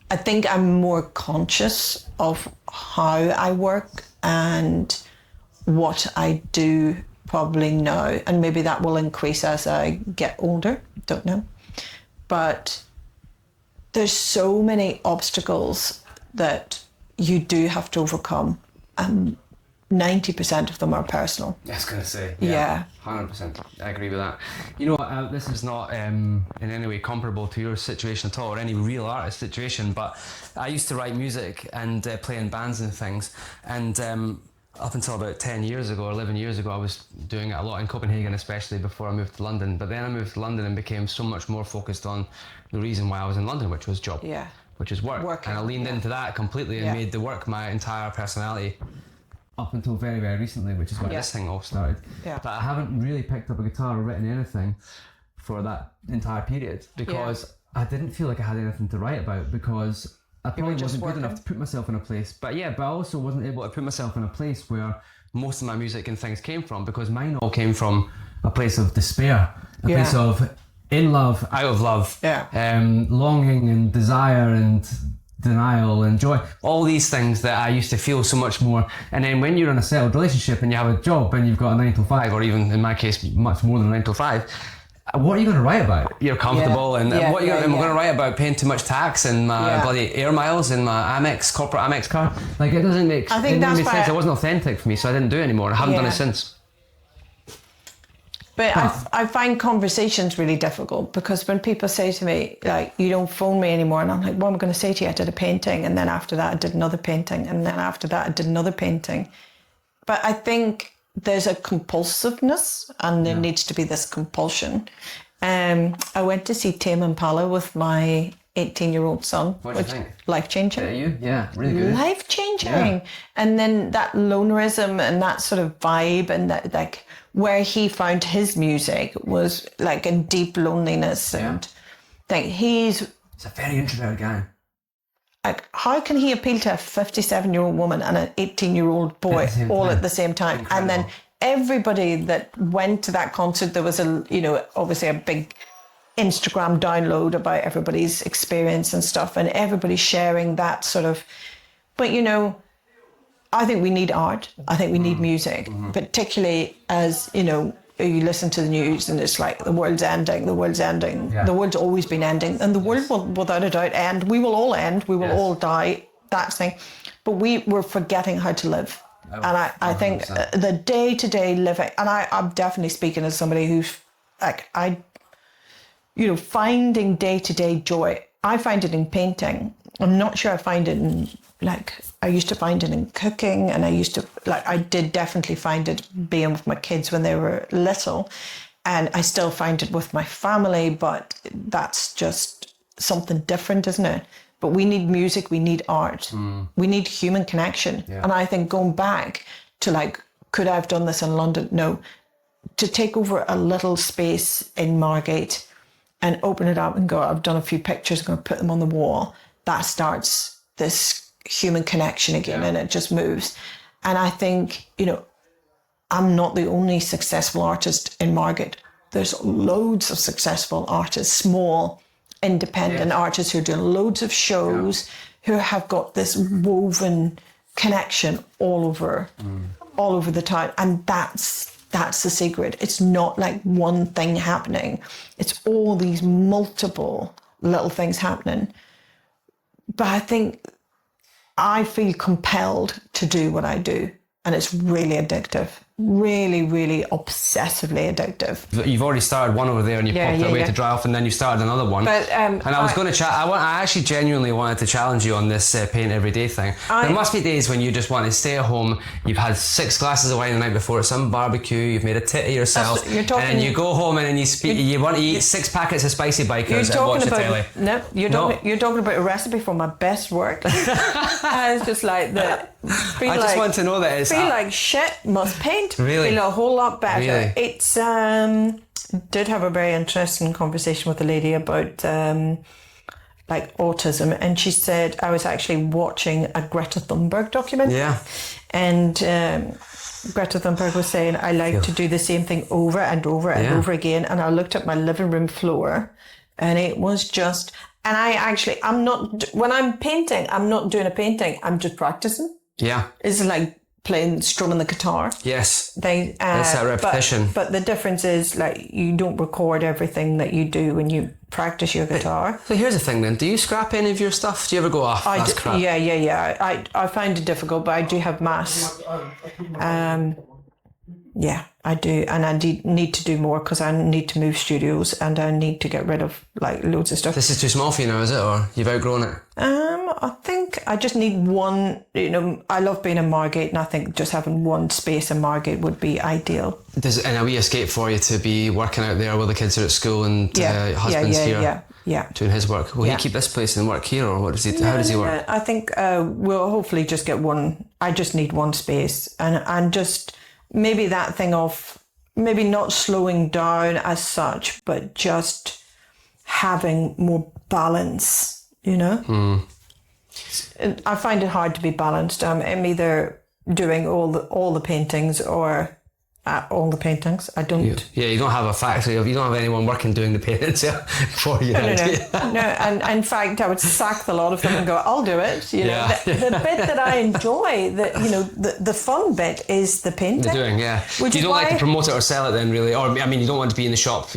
I think I'm more conscious of how I work and what I do probably now, and maybe that will increase as I get older, don't know. But there's so many obstacles that you do have to overcome, and 90% of them are personal. I was going to say. Yeah. 100%. I agree with that. You know, this is not in any way comparable to your situation at all, or any real artist situation, but I used to write music and play in bands and things, and up until about 10 years ago or 11 years ago, I was doing it a lot in Copenhagen, especially before I moved to London. But then I moved to London and became so much more focused on the reason why I was in London, which was job. Yeah. Which is work. Working, and I leaned into that completely and made the work my entire personality. Up until very, very recently, which is why This thing all started. Yeah. But I haven't really picked up a guitar or written anything for that entire period, because I didn't feel like I had anything to write about, because I probably wasn't good enough to put myself in a place. But I also wasn't able to put myself in a place where most of my music and things came from, because mine all came from a place of despair, a place of in love, out of love, longing and desire and denial and joy, all these things that I used to feel so much more. And then when you're in a settled relationship and you have a job and you've got a 9 to 5, or even in my case much more than a 9 to 5, what are you going to write about? You're comfortable, and what am I going to write about? Paying too much tax and my bloody air miles in my corporate Amex car. Like, it doesn't make, I think that's make why sense. It wasn't authentic for me, so I didn't do it anymore. I haven't done it since. But I find conversations really difficult, because when people say to me, like, you don't phone me anymore, and I'm like, what am I going to say to you? I did a painting, and then after that I did another painting, and then after that I did another painting. But I think there's a compulsiveness, and there needs to be this compulsion. I went to see Tame Impala with my 18-year-old son. What do you think? Life-changing. Yeah, really good. Life-changing. Yeah. And then that lonerism and that sort of vibe, and that, like, where he found his music was like in deep loneliness, and like he's a very introverted guy. like, how can he appeal to a 57-year-old woman and an 18-year-old boy all at the same time? Incredible. And then everybody that went to that concert, there was obviously a big Instagram download about everybody's experience and stuff, and everybody sharing that sort of. But I think we need art. I think we need music, particularly as, you listen to the news and it's like, the world's ending, the world's ending. Yeah. The world's always been ending, and the world will, without a doubt, end. We will all end. We will all die, that thing. But we're forgetting how to live. And I think the day-to-day living, and I'm definitely speaking as somebody who's like, finding day-to-day joy. I find it in painting. I'm not sure I find it in, like, I used to find it in cooking, and I did definitely find it being with my kids when they were little. and I still find it with my family, but that's just something different, isn't it? But we need music, we need art, we need human connection. Yeah. And I think going back to like, could I have done this in London? No. To take over a little space in Margate and open it up and go, I've done a few pictures, I'm going to put them on the wall, that starts this human connection again, and it just moves. And I think, you know, I'm not the only successful artist in Margate. There's loads of successful artists, small, independent artists who are doing loads of shows, who have got this woven connection all over the town. And that's the secret. It's not like one thing happening. It's all these multiple little things happening. But I think I feel compelled to do what I do, and it's really addictive. Really, really obsessively addictive. You've already started one over there, and you popped it away to dry off, and then you started another one. But, and I was going to chat. I actually genuinely wanted to challenge you on this paint every day thing. There must be days when you just want to stay at home. You've had 6 glasses of wine the night before at some barbecue. You've made a titty yourself, and then you go home and then you want to eat 6 packets of spicy bikers and watch the telly. No, you're talking about a recipe for my best work. And it's just like the. I just want to know that it's. Feel like shit. Must paint. Really? Feel a whole lot better. Really? It's did have a very interesting conversation with a lady about like autism, and she said I was actually watching a Greta Thunberg documentary. Yeah. And Greta Thunberg was saying I like to do the same thing over and over and over again, and I looked at my living room floor, and it was just. And I'm not when I'm painting. I'm not doing a painting. I'm just practicing. Yeah. It's like strumming the guitar. Yes. It's that repetition. But the difference is like you don't record everything that you do when you practice your guitar. So here's the thing then. Do you scrap any of your stuff? Do you ever go off? That's crap. Yeah. I find it difficult, but I do have mass. Yeah, I do, and I need to do more because I need to move studios and I need to get rid of like loads of stuff. This is too small for you now, is it, or you've outgrown it? I think I just need one. You know, I love being in Margate, and I think just having one space in Margate would be ideal. And a wee escape for you to be working out there while the kids are at school and husband's here. Yeah. Doing his work. Will he keep this place and work here, or what does he? How does he work? I think we'll hopefully just get one. I just need one space, and just. Maybe that thing of maybe not slowing down as such, but just having more balance, you know? I find it hard to be balanced. I'm either doing all the paintings or all the paintings. I don't. Yeah, you don't have a factory. You don't have anyone working doing the paintings for you. No. And in fact, I would sack the lot of them and go, "I'll do it." You know, the bit that I enjoy, the fun bit is the painting. The doing, yeah. Which you don't like to promote it or sell it then, really, or I mean, you don't want to be in the shop,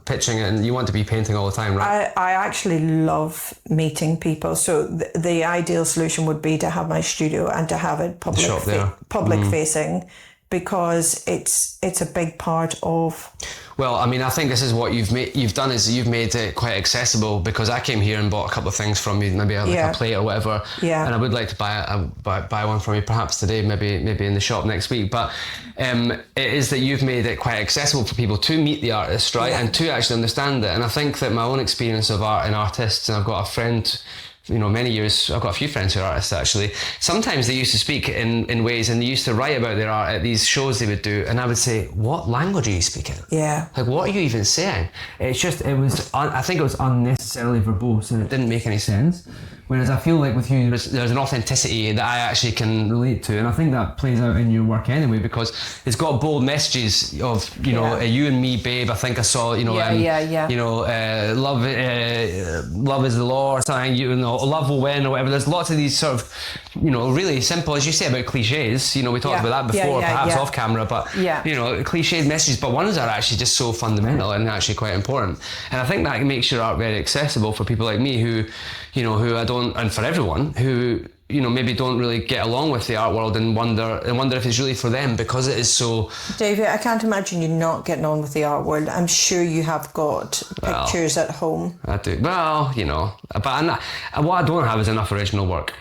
pitching it, and you want to be painting all the time, right? I actually love meeting people. So the ideal solution would be to have my studio and to have it public facing. Because it's a big part of. Well, I mean, I think this is what you've made it quite accessible, because I came here and bought a couple of things from you, maybe a plate or whatever. Yeah. And I would like to buy one from you, perhaps today, maybe in the shop next week. But it is that you've made it quite accessible for people to meet the artist, right, and to actually understand it. And I think that my own experience of art and artists, and I've got a friend. Many years, I've got a few friends who are artists actually. Sometimes they used to speak in ways, and they used to write about their art at these shows they would do, and I would say, what language are you speaking? Yeah. Like, what are you even saying? I think it was unnecessarily verbose, and it didn't make any sense. Whereas I feel like with you, there's an authenticity that I actually can relate to, and I think that plays out in your work anyway, because it's got bold messages of you and me, babe. I think I saw love is the law or something. Love will win or whatever. There's lots of these sort of really simple, as you say, about cliches. We talked about that before, perhaps off camera, but cliched messages, but ones that are actually just so fundamental and actually quite important. And I think that makes your art very accessible for people like me who I don't, and for everyone who maybe don't really get along with the art world and wonder if it's really for them, because it is so. David, I can't imagine you not getting on with the art world. I'm sure you have got pictures at home. I do. Well, but what I don't have is enough original work.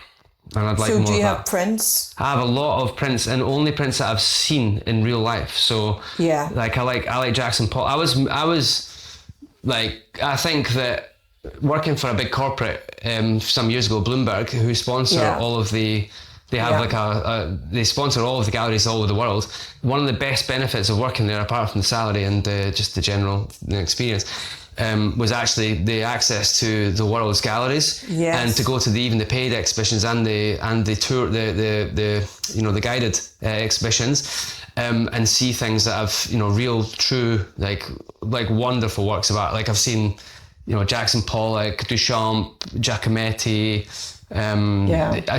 And I'd like So more do you of have that. prints? I have a lot of prints, and only prints that I've seen in real life. So Yeah. like I like Jackson Pollock. I was like, I think that working for a big corporate some years ago, Bloomberg, who sponsor Yeah. all of the, they have Yeah. like they sponsor all of the galleries all over the world. One of the best benefits of working there, apart from the salary and just the general experience, was actually the access to the world's galleries. Yes. And to go to even the paid exhibitions and the tour, the guided exhibitions. And see things that have, real, true, like wonderful works of art. Like I've seen, Jackson Pollock, Duchamp, Giacometti,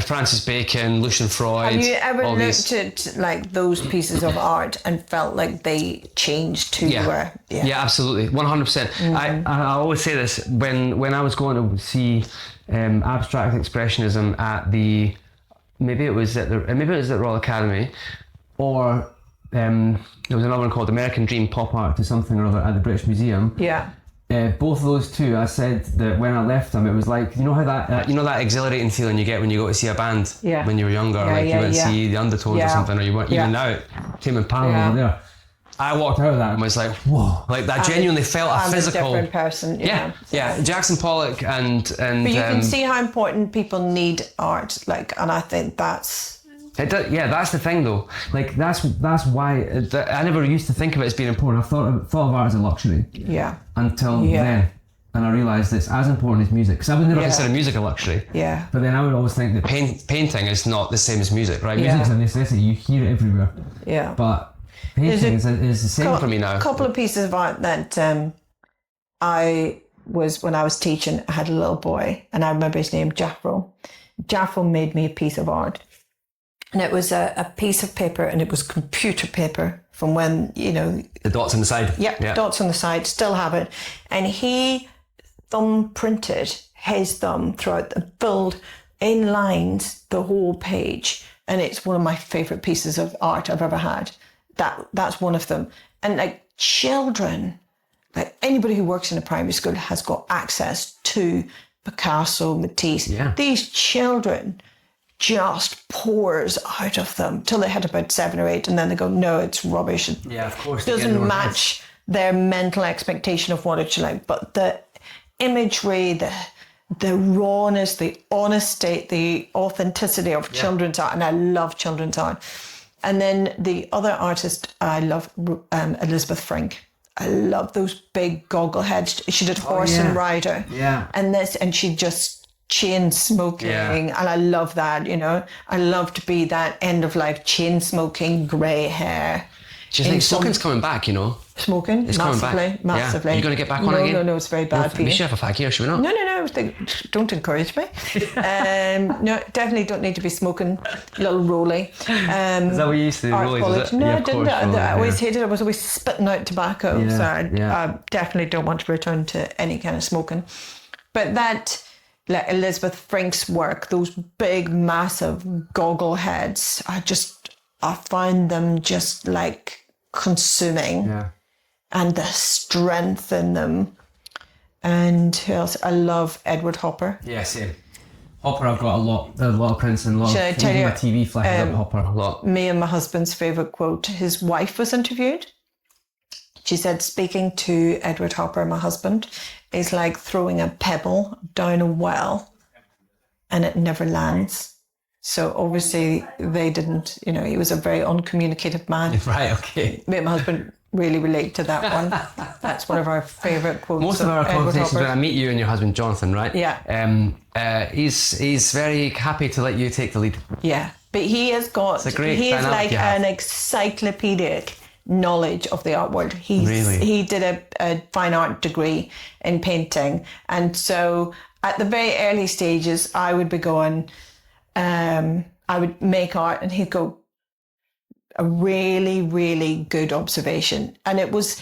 Francis Bacon, Lucian Freud. Have you ever all looked these. at like those pieces of art and felt like they changed who you were? Yeah, absolutely, 100%. I always say this when I was going to see abstract expressionism at maybe it was at Royal Academy, or there was another one called American Dream Pop Art to something or other at the British Museum. Yeah. Both of those two, I said that when I left them, it was like, how that... that exhilarating feeling you get when you go to see a band when you were younger, you went to see the Undertones or something, or you went even now, Tim and Pam over there. I walked out of that and was like, whoa, like that genuinely felt a physical... a different person, yeah. Jackson Pollock and But you can see how important people need art, and I think that's... that's the thing though. Like that's why I never used to think of it as being important. I thought of art as a luxury. Yeah. Until then, and I realised it's as important as music. Because I would never consider music a luxury. Yeah. But then I would always think that painting is not the same as music, right? music's a necessity. You hear it everywhere. Yeah. But painting is the same for me now. A couple of pieces of art that when I was teaching, I had a little boy, and I remember his name, Jaffro. Jaffro made me a piece of art. And it was a piece of paper, and it was computer paper from when, the dots on the side. Yeah, dots on the side, still have it. And he thumb printed his thumb throughout and filled in lines the whole page. And it's one of my favourite pieces of art I've ever had. That's one of them. And like children, like anybody who works in a primary school has got access to Picasso, Matisse. Yeah. These children just pours out of them till they had about 7 or 8, and then they go, no, it's rubbish. Yeah, of course. Doesn't match their mental expectation of what it should like. But the imagery, the rawness, the honesty, the authenticity of children's art, and I love children's art. And then the other artist I love, Elizabeth Frink. I love those big goggle heads. She did Horse and Rider. Yeah. And she just chain smoking, and I love that. I love to be that end of life chain smoking, grey hair. Do you think smoking's coming back? Smoking, It's massively, coming back. massively. Yeah. You're going to get back on again? No, it's very bad for you. We should have a fag here, should we not? No. Don't encourage me. No, definitely don't need to be smoking. Little rolly. Is that what you used to do? Art Rollies, college. was it? No, Yeah, I of didn't. course, I always hated it. I was always spitting out tobacco. Yeah, So I yeah. definitely don't want to return to any kind of smoking. But that, like Elizabeth Frink's work, those big, massive goggle heads, I find them just like consuming. Yeah. And the strength in them. And who else? I love Edward Hopper. Yeah, same. Hopper, I've got a lot of prints and a lot Should I of tell even you, my TV flashes up Hopper a lot. Me and my husband's favourite quote, his wife was interviewed. She said, speaking to Edward Hopper, my husband, is like throwing a pebble down a well and it never lands. So obviously they didn't, he was a very uncommunicative man. Right, okay. Me and my husband really relate to that one. That's one of our favourite quotes. Most of our Edward conversations Hopper. when I meet you and your husband Jonathan, right? Yeah. He's very happy to let you take the lead. Yeah, but he has got, It's a great he is dynamic like you have. an encyclopedic knowledge of the art world. Really? He did a fine art degree in painting. And so at the very early stages, I would be going, I would make art and he'd go, a really, really good observation. And it was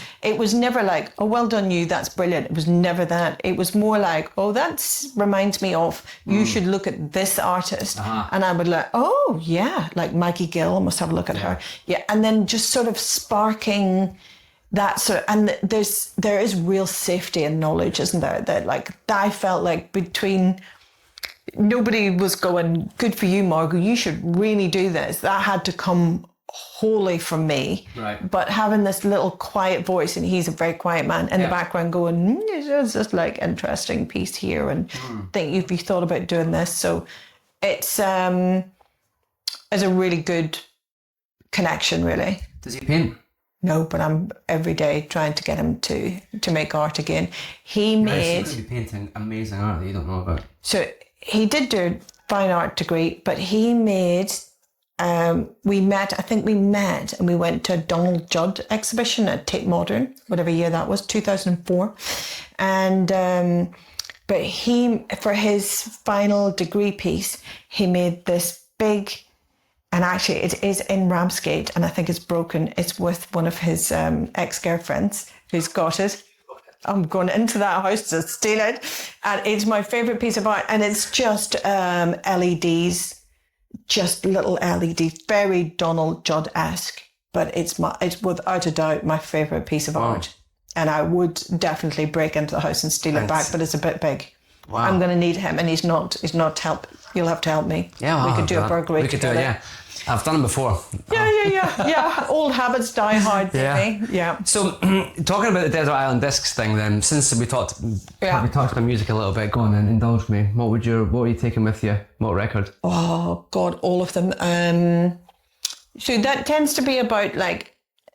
never like, oh, well done you, that's brilliant. It was never that. It was more like, oh, that reminds me of, you should look at this artist. And I would like, oh, yeah, like Maggie Gill, I must have a look at her. Yeah, and then just sort of sparking that sort of, and there is real safety and knowledge, isn't there? That like, I felt like between nobody was going, good for you, Margo, you should really do this. That had to come wholly from me. Right. But having this little quiet voice, and he's a very quiet man, in the background going, it's just like interesting piece here, and think if you thought about doing this. So it's a really good connection, really. Does he paint? No, but I'm every day trying to get him to make art again. He made... He's painting amazing art that you don't know about. So he did do a fine art degree, but he made... we met and we went to a Donald Judd exhibition at Tate Modern, whatever year that was, 2004. And but he, for his final degree piece, he made this big... And actually, it is in Ramsgate, and I think it's broken. It's with one of his ex-girlfriends who's got it. I'm going into that house to steal it. And it's my favourite piece of art. And it's just LEDs, just little LEDs, very Donald Judd-esque. But it's without a doubt my favourite piece of art. And I would definitely break into the house and steal it back, but it's a bit big. Wow. I'm going to need him, and he's not help. You'll have to help me. Yeah, we could do a burglary We could together. do it, yeah. I've done it before. Yeah. Old habits die hard, baby. Yeah. So, talking about the Desert Island Discs thing, then, since we talked about music a little bit, go on then, indulge me. What are you taking with you? What record? Oh God, all of them. So that tends to be about like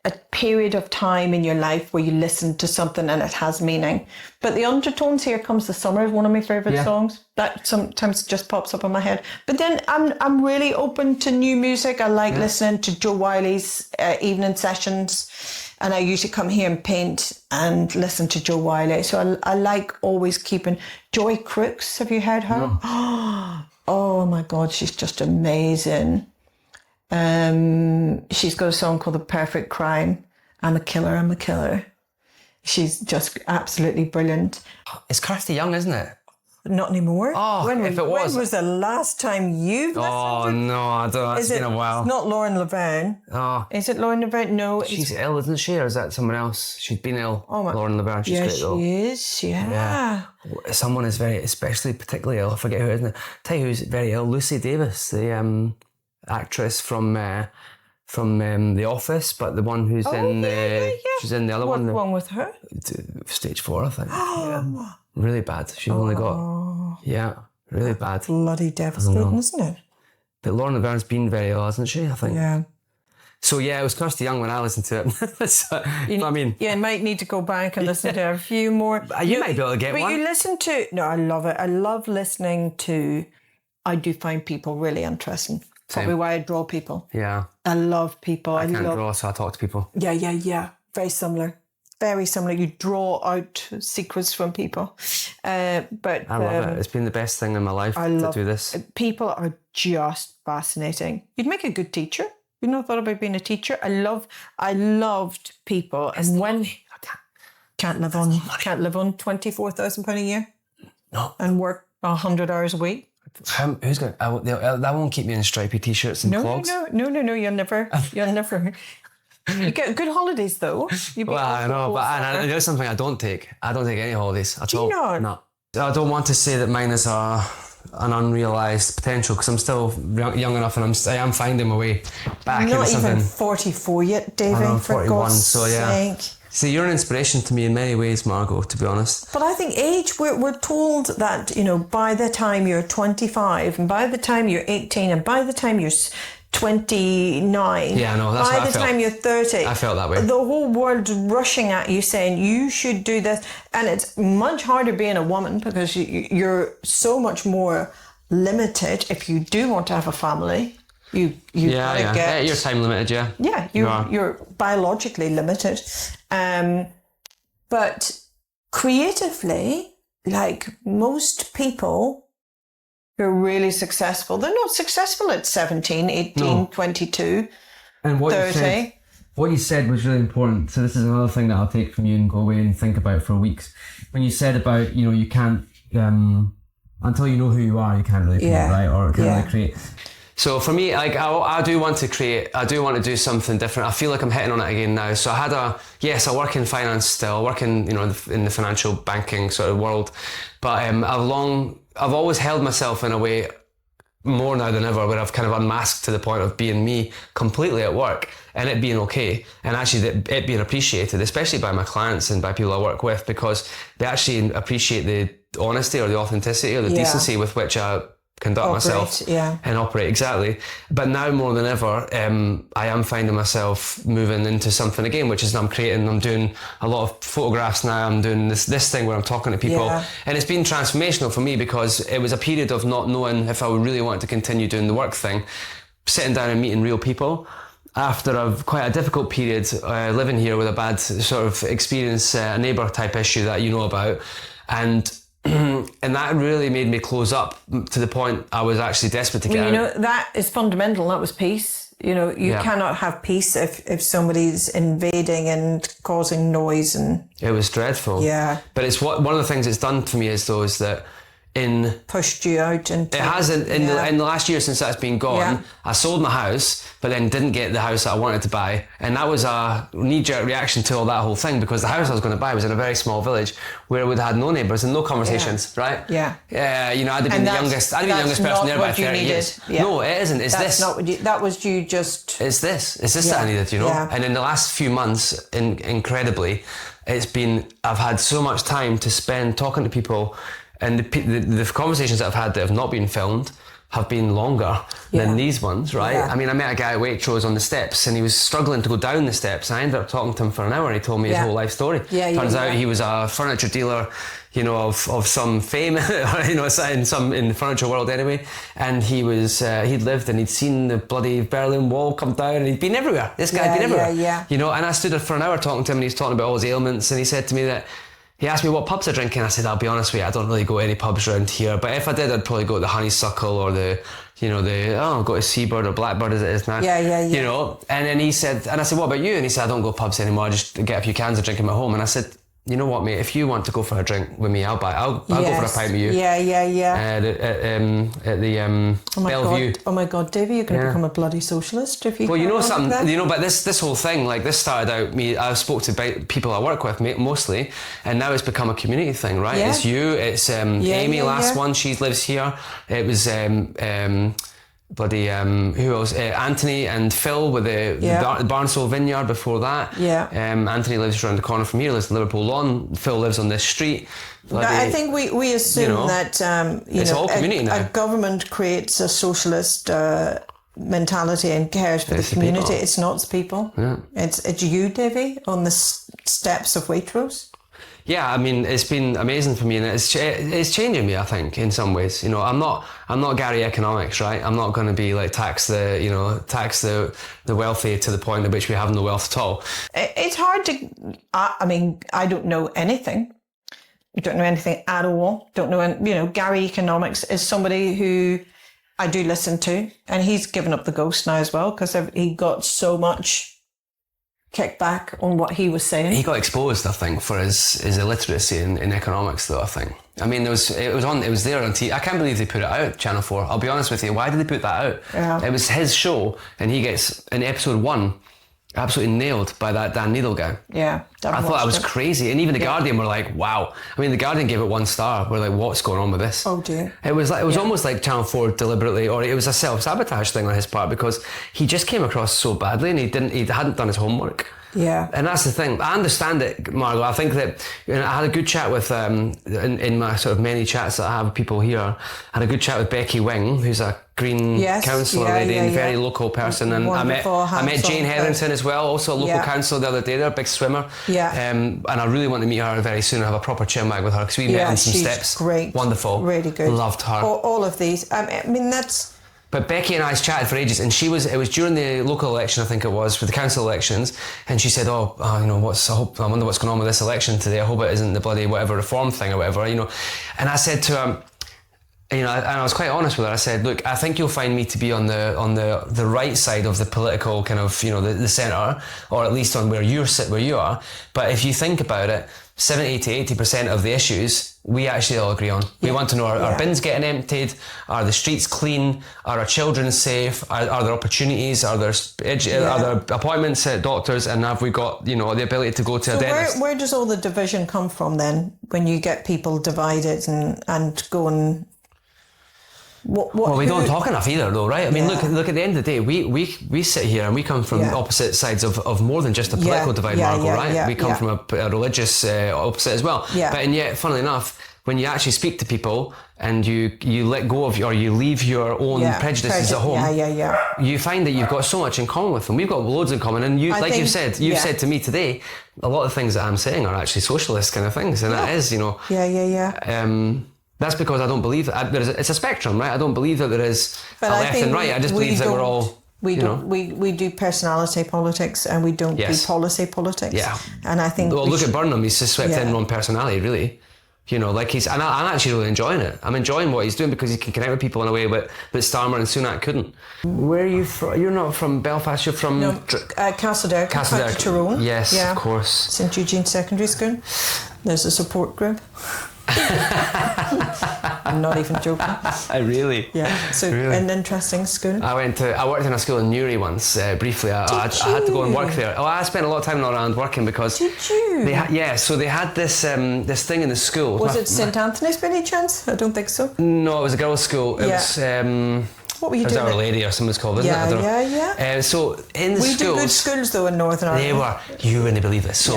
a period of time in your life where you listen to something and it has meaning. But the undertones, Here Comes the Summer, is one of my favourite songs. That sometimes just pops up in my head. But then I'm really open to new music. I like listening to Joe Wiley's evening sessions, and I usually come here and paint and listen to Joe Wiley. So I like always keeping... Joy Crooks, have you heard her? No. Oh my God, she's just amazing. She's got a song called The Perfect Crime. I'm a killer. She's just absolutely brilliant. It's Kirsty Young, isn't it? Not anymore. Oh, when if it was. When was the last time you've listened Oh, no, I don't know. It's been a while. It's not Lauren Laverne. Oh. Is it Lauren Laverne? No. She's ill, isn't she? Or is that someone else? She's been ill. Oh my. Lauren Laverne, she's great though. She is, yeah. Someone is particularly ill. I forget who, isn't it? Tell you who's very ill. Lucy Davis, the actress from The Office, but the one who's she's in the other one. What's wrong with her? Stage 4, I think. Yeah. Really bad. She's only got really bad. Bloody devastating, isn't it? But Lauren Laverne's been very ill, hasn't she? I think. Yeah. So it was Kirsty Young when I listened to it. So, I mean, you might need to go back and listen to a few more. You might be able to get one. But you listen to. No, I love it. I love listening to. I do find people really interesting. Probably why I draw people. Yeah. I love people. I can't draw, so I talk to people. Yeah. Very similar. Very similar. You draw out secrets from people. But I love it. It's been the best thing in my life to do this. People are just fascinating. You'd make a good teacher. You've not thought about being a teacher? I loved people. And when I can't live on £24,000 a year. No. And work 100 hours a week. Who's going? That won't keep me in stripy t-shirts and clogs. No. You'll never. You get good holidays though. I know, but there's something I don't take. I don't take any holidays at all. Do you not? No. I don't want to say that mine is an unrealised potential because I'm still young enough and I am finding my way back into something. Not even 44 yet, David. I'm for 41, God's so yeah. sake. See, you're an inspiration to me in many ways, Margo, to be honest. But I think age, we're told that, by the time you're 25 and by the time you're 18 and by the time you're 29, yeah, no, that's by the time you're 30, I felt that way. The whole world's rushing at you saying you should do this. And it's much harder being a woman because you're so much more limited if you do want to have a family. You're time limited, yeah. Yeah, you're biologically limited. But creatively, like most people who are really successful, they're not successful at 17, 18, 22, and 30. What you said was really important. So this is another thing that I'll take from you and go away and think about for weeks. When you said about, you can't, until you know who you are, you can't really create, right? Or can't really create. So for me, like I do want to create. I do want to do something different. I feel like I'm hitting on it again now. So I work in finance still. I work in in the financial banking sort of world, but I've I've always held myself in a way more now than ever, where I've kind of unmasked to the point of being me completely at work and it being okay, and actually it being appreciated, especially by my clients and by people I work with, because they actually appreciate the honesty or the authenticity or the decency with which I conduct myself and operate. Exactly. But now more than ever, I am finding myself moving into something again, which is I'm doing a lot of photographs now. I'm doing this thing where I'm talking to people, and it's been transformational for me, because it was a period of not knowing if I would really want to continue doing the work thing, sitting down and meeting real people after quite a difficult period living here with a bad sort of experience, a neighbour type issue that you know about, and that really made me close up to the point I was actually desperate to get out. You know, that is fundamental. That was peace. You know, you cannot have peace if somebody's invading and causing noise. And it was dreadful. Yeah. But it's one of the things it's done for me is that pushed you out. And it has in the last year since that's been gone. I sold my house, but then didn't get the house that I wanted to buy, and that was a knee-jerk reaction to all that whole thing, because the house I was going to buy was in a very small village where we'd had no neighbours and no conversations, right? Yeah. You know, I'd have been the youngest person there by 30 years. Yeah. No, it isn't. It's That's this. not what that was you just. It's this that I needed, you know. Yeah. And in the last few months, incredibly, I've had so much time to spend talking to people. And the conversations that I've had that have not been filmed have been longer than these ones, right? Yeah. I mean, I met a guy at Waitrose on the steps, and he was struggling to go down the steps. I ended up talking to him for an hour, and he told me his whole life story. Turns out he was a furniture dealer, you know, of some fame, you know, in the furniture world anyway. And he was he'd lived and he'd seen the bloody Berlin Wall come down, and he'd been everywhere. This guy had been everywhere. You know, and I stood there for an hour talking to him, and he was talking about all his ailments, and he said to me that. He asked me what pubs I drink, and I said, I'll be honest with you, I don't really go to any pubs around here, but if I did, I'd probably go to the Honeysuckle or go to Seabird or Blackbird as it is now. You know, and then he said, and I said, what about you? And he said, I don't go to pubs anymore, I just get a few cans of drink at my home. And I said, you know what, mate, if you want to go for a drink with me, I'll go for a pint with you. At the Bellevue. Oh my God, Davey, you're going to become a bloody socialist if you. Well, you know something, like you know, but this whole thing, like this started out I spoke to people I work with mostly, and now it's become a community thing, right? It's you, it's Amy, last one, she lives here. It was who else? Anthony and Phil with the Barnsoul Vineyard before that. Anthony lives around the corner from here, lives in Liverpool Lawn. Phil lives on this street. I think we assume that it's all community now. A government creates a socialist mentality and cares for the community. It's not the people. It's you, Davey, on the steps of Waitrose. Yeah, I mean, it's been amazing for me, and it's changing me, I think, in some ways. You know, I'm not Gary Economics, right? I'm not going to be like tax the wealthy to the point at which we have no wealth at all. It's hard to. I mean, I don't know anything. I don't know anything at all. Don't know. You know, Gary Economics is somebody who I do listen to, and he's given up the ghost now as well, because he got so much kickback on what he was saying. He got exposed, I think, for his illiteracy in economics, though. I think. I mean, it was there on TV. I can't believe they put it out, Channel 4. I'll be honest with you. Why did they put that out? Yeah. It was his show, and he gets in episode 1 absolutely nailed by that Dan Needle guy. Yeah, I thought that was crazy, and even the Guardian were like, "Wow!" I mean, the Guardian gave it 1 star. We're like, "What's going on with this?" Oh dear. It was almost like Channel 4 deliberately, or it was a self-sabotage thing on his part, because he just came across so badly, and he hadn't done his homework. Yeah. And that's the thing. I understand it, Margo. I think that I had a good chat with, in my sort of many chats that I have with people here, I had a good chat with Becky Wing, who's a Green councillor lady and very local person. And I met Jane Hetherington as well, also a local councillor the other day. They're a big swimmer. And I really want to meet her very soon and have a proper chinwag with her, because we met on some steps. Great. Wonderful. Really good. Loved her. All of these. I mean, that's... But Becky and I chatted for ages, and it was during the local election, I think it was, for the council elections, and she said, I wonder what's going on with this election today. I hope it isn't the bloody whatever reform thing or whatever, you know. And I said to her, you know, and I was quite honest with her. I said, look, I think you'll find me to be on the right side of the political kind of, you know, the centre, or at least on where you are. But if you think about it, 70 to 80% of the issues we actually all agree on. We want to know, are bins getting emptied? Are the streets clean? Are our children safe? Are there opportunities? Are there appointments at doctors? And have we got, you know, the ability to go to a dentist? Where does all the division come from then, when you get people divided and going Well, we don't talk enough either, though, right? I mean, look. At the end of the day, we sit here and we come from opposite sides of more than just a political divide, Margo, right? We come from a religious opposite as well. Yeah. And yet, funnily enough, when you actually speak to people and you let go of or you leave your own prejudices at home, you find that you've got so much in common with them. We've got loads in common, and you've said to me today, a lot of things that I'm saying are actually socialist kind of things, and that is, that's because I don't believe that it's a spectrum, right? I don't believe that there is a left and right. I just believe that we're all. We do personality politics and we don't do policy politics. Yeah. And I think. Well, look at Burnham. He's just swept in on personality, really. Like and I'm actually really enjoying it. I'm enjoying what he's doing because he can connect with people in a way that Starmer and Sunak couldn't. Where are you from? You're not from Belfast. You're from Castlederg. Castlederg. Tyrone. Yes, of course. St Eugene Secondary School. There's a support group. I'm not even joking. Really? Yeah. So an interesting school. I worked in a school in Newry once, briefly. I had to go and work there. Oh, I spent a lot of time around working because. Did you? So they had this this thing in the school. Was it St Anthony's by any chance? I don't think so. No, it was a girls' school. It was. What were you doing? Our Lady or something it's called, isn't it? Yeah. So in the schools... We do good schools though in Northern Ireland. They were. You wouldn't believe this.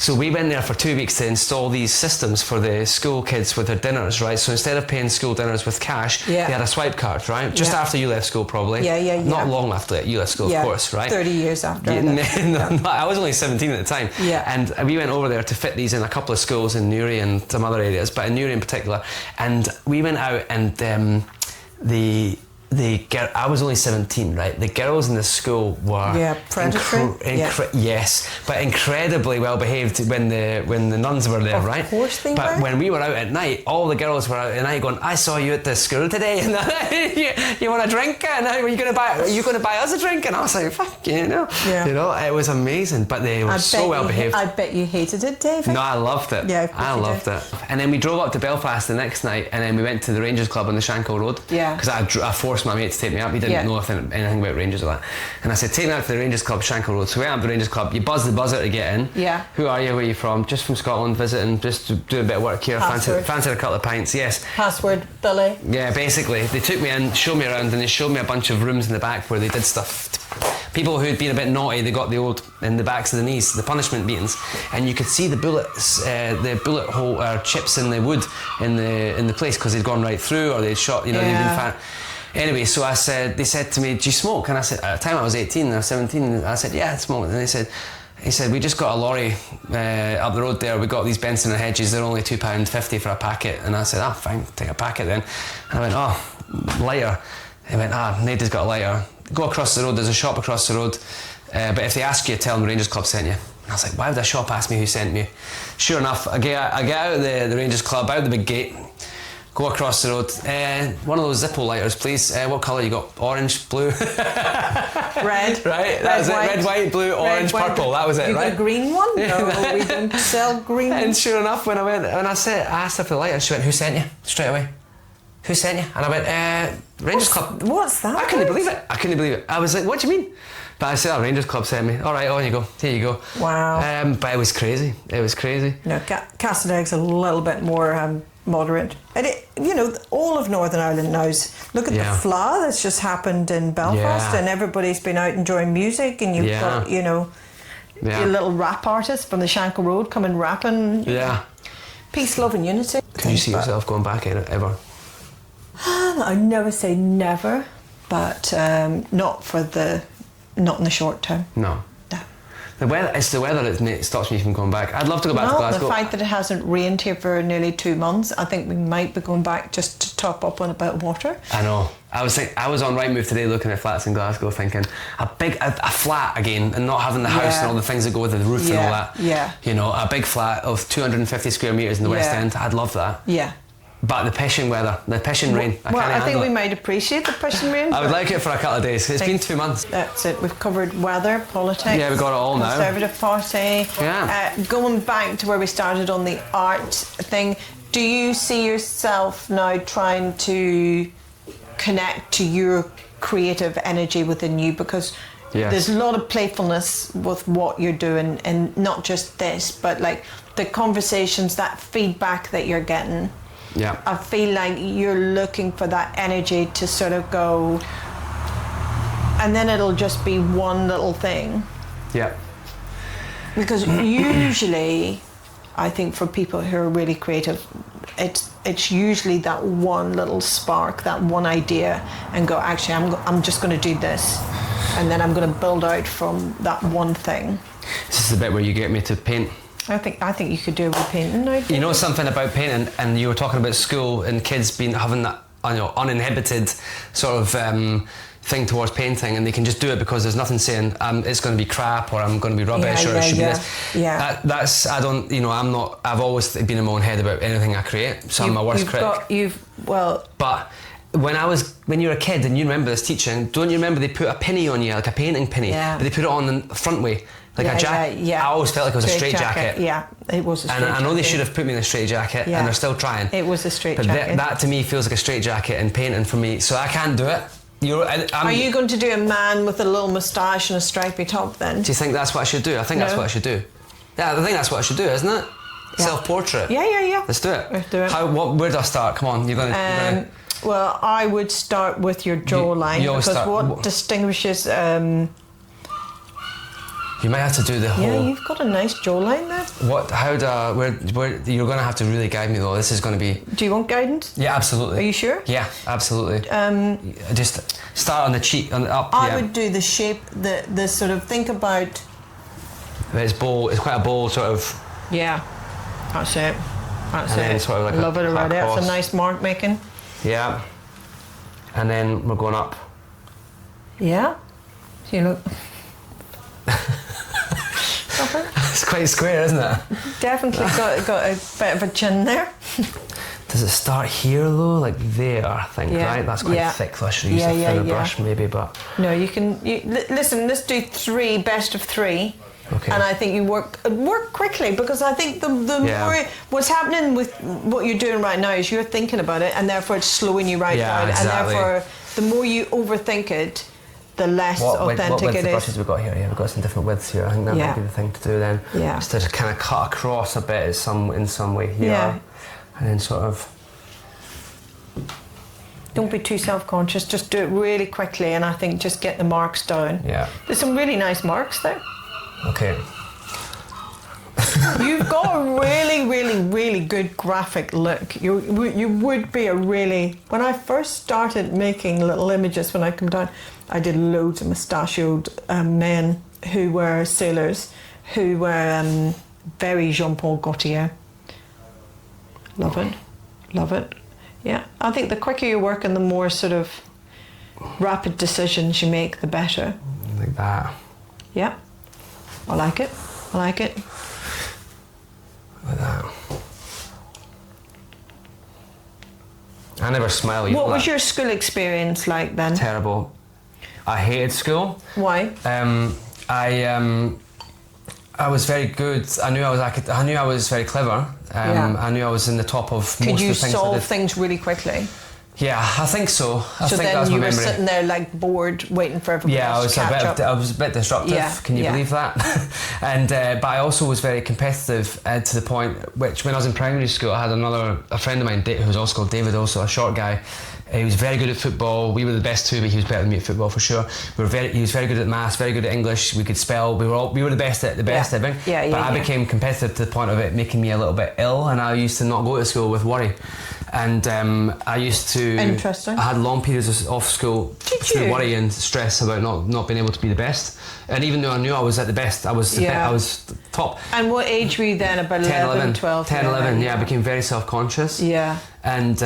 So we went there for 2 weeks to install these systems for the school kids with their dinners, right? So instead of paying school dinners with cash, they had a swipe card, right? Just after you left school, probably. Yeah. Not long after you left school, of course, right? 30 years after. I was only 17 at the time. Yeah. And we went over there to fit these in a couple of schools in Newry and some other areas, but in Newry in particular. And we went out and I was only 17, right? The girls in the school were predatory. Yes, but incredibly well behaved when the nuns were there, right? Of course they were. But when we were out at night, all the girls were out at night going, "I saw you at the school today, and you want a drink? And are you going to buy us a drink?" And I was like, "Fuck, it was amazing." But they were so well behaved. I bet you hated it, David. No, I loved it. Yeah, I loved it. And then we drove up to Belfast the next night, and then we went to the Rangers Club on the Shankill Road. Yeah. Because I forced my mate to take me up. He didn't know anything about Rangers or that. And I said, take me out to the Rangers Club, Shankill Road. So we went up to the Rangers Club. You buzz the buzzer to get in. Yeah. Who are you? Where are you from? Just from Scotland, visiting, just to do a bit of work here. Fancy a couple of pints. Yes. Password, Billy. Yeah, basically. They took me in, showed me around, and they showed me a bunch of rooms in the back where they did stuff. People who'd been a bit naughty, they got the old in the backs of the knees, the punishment beatings, and you could see the bullets, the bullet hole chips in the wood in the place because they'd gone right through or they'd shot. They'd been Anyway, so they said to me, "Do you smoke?" And I said, at the time I was 18 or 17, and I said, "Yeah, I smoke." And he said, "We just got a lorry up the road there. We got these Benson and Hedges. They're only £2.50 for a packet." And I said, "Ah, fine, take a packet then." And I went, "Oh, lighter." He went, Nadia's got a lighter. Go across the road. There's a shop across the road. But if they ask you, tell them the Rangers Club sent you. And I was like, why would a shop ask me who sent me? Sure enough, I get out of the Rangers Club, out the big gate. Go across the road. One of those Zippo lighters, please. What colour you got? Orange, blue? Red. Right? That was it. Red, white, blue, orange, purple. That was it, you right? You got a green one? No, we don't sell green ones. And sure enough, when I asked her for the lighter, she went, "Who sent you?" Straight away. "Who sent you?" And I went, Rangers Club. What's that? I couldn't believe it. I was like, "What do you mean?" But I said, Rangers Club sent me. All right, on you go. Here you go. Wow. But it was crazy. No, Castlederg's a little bit more moderate. And all of Northern Ireland knows. Look at the fla that's just happened in Belfast, and everybody's been out enjoying music, and you've got, your little rap artists from the Shankill Road coming rapping. Yeah. Peace, love and unity. Could you see yourself going back in it ever? I never say never, but not in the short term. No. It's the weather that stops me from going back. I'd love to go back to Glasgow. The fact that it hasn't rained here for nearly 2 months, I think we might be going back just to top up on a bit of water. I know. I was on Rightmove today looking at flats in Glasgow, thinking a flat again, and not having the house and all the things that go with it, the roof and all that. Yeah. A big flat of 250 square metres in the West End. I'd love that. Yeah. But the pissing weather, the pissing rain, I think we might appreciate the pissing rain. I would like it for a couple of days. It's been 2 months. That's it. We've covered weather, politics. Yeah, we've got it all now. Conservative Party. Yeah. Going back to where we started on the art thing, do you see yourself now trying to connect to your creative energy within you? Because there's a lot of playfulness with what you're doing, and not just this, but like the conversations, that feedback that you're getting. Yeah. I feel like you're looking for that energy to sort of go, and then it'll just be one little thing. Yeah. Because usually, I think for people who are really creative, it's usually that one little spark, that one idea, and go, actually, I'm just going to do this, and then I'm going to build out from that one thing. This is the bit where you get me to paint. I think you could do it with painting. You know something about painting, and you were talking about school and kids having that uninhibited sort of thing towards painting, and they can just do it because there's nothing saying it's going to be crap or I'm going to be rubbish or it should be this. Yeah. I've always been in my own head about anything I create, so I'm my worst critic. But when you were a kid and you remember this teaching, don't you remember they put a penny on you, like a painting penny, but they put it on the front way, like a jacket. Yeah. I always felt like it was a straight jacket. Yeah, it was a straight jacket. And I know they should have put me in a straight jacket, and they're still trying. It was a straight but jacket. That to me feels like a straight jacket in painting for me, so I can't do it. Are you going to do a man with a little moustache and a stripy top then? Do you think that's what I should do? I think that's what I should do. Yeah, I think that's what I should do, isn't it? Yeah. Self-portrait. Yeah. Let's do it. Let's do it. Where do I start? Come on, you're gonna. Well, I would start with your jawline, because what distinguishes. You might have to do the whole. Yeah, you've got a nice jawline there. What? How do? Where? You're going to have to really guide me though. This is going to be. Do you want guidance? Yeah, absolutely. Are you sure? Yeah, absolutely. Just start on the cheek, on the up. I would do the shape, the sort of think about. It's bold. It's quite a bold sort of. Yeah, that's it. That's and it. Then sort of like Love it already. That's a nice mark making. Yeah. And then we're going up. Yeah. So you look. It's quite square, isn't it? Definitely got a bit of a chin there. Does it start here though, like there? I think, right? That's quite thick. So I should use a thinner brush, maybe. But no, you can. Listen. Let's do 3 best of 3. Okay. And I think you work quickly, because I think the more what's happening with what you're doing right now is you're thinking about it, and therefore it's slowing you right down, exactly. and therefore the more you overthink it, the less authentic what width it of is. brushes we've got here? Yeah, we've got some different widths here. I think that might be the thing to do then. Yeah. Just to kind of cut across a bit in some way here, and then sort of. Don't be too self-conscious. Just do it really quickly, and I think just get the marks down. Yeah. There's some really nice marks there. Okay. You've got a really, really, really good graphic look. You would be a really... When I first started making little images, when I come down, I did loads of mustachioed men who were sailors, who were very Jean-Paul Gaultier. Love it. Yeah, I think the quicker you work and the more sort of rapid decisions you make, the better. Like that. Yeah, I like it. Like that. I never smile. What was your school experience like then? Terrible. I hated school. Why? I was very good. I knew I was very clever. I knew I was in the top of most of the things I did. Could you solve things really quickly? Yeah, I think so. I think then that was my you were memory. sitting there like bored, waiting for everybody else to catch up. I was a bit disruptive. Yeah, Can you believe that? And but I also was very competitive to the point which when I was in primary school, I had a friend of mine who was also called David, also a short guy. He was very good at football. We were the best too, but he was better than me at football for sure. He was very good at maths, very good at English. We could spell. We were the best at everything. But I became competitive to the point of it making me a little bit ill, and I used to not go to school with worry. And I used to. Interesting. I had long periods off school through worry and stress about not being able to be the best. And even though I knew I was at the best, I was top. And what age were you then? About 10, 11, 12? 10, 11, yeah. I became very self-conscious. Yeah. And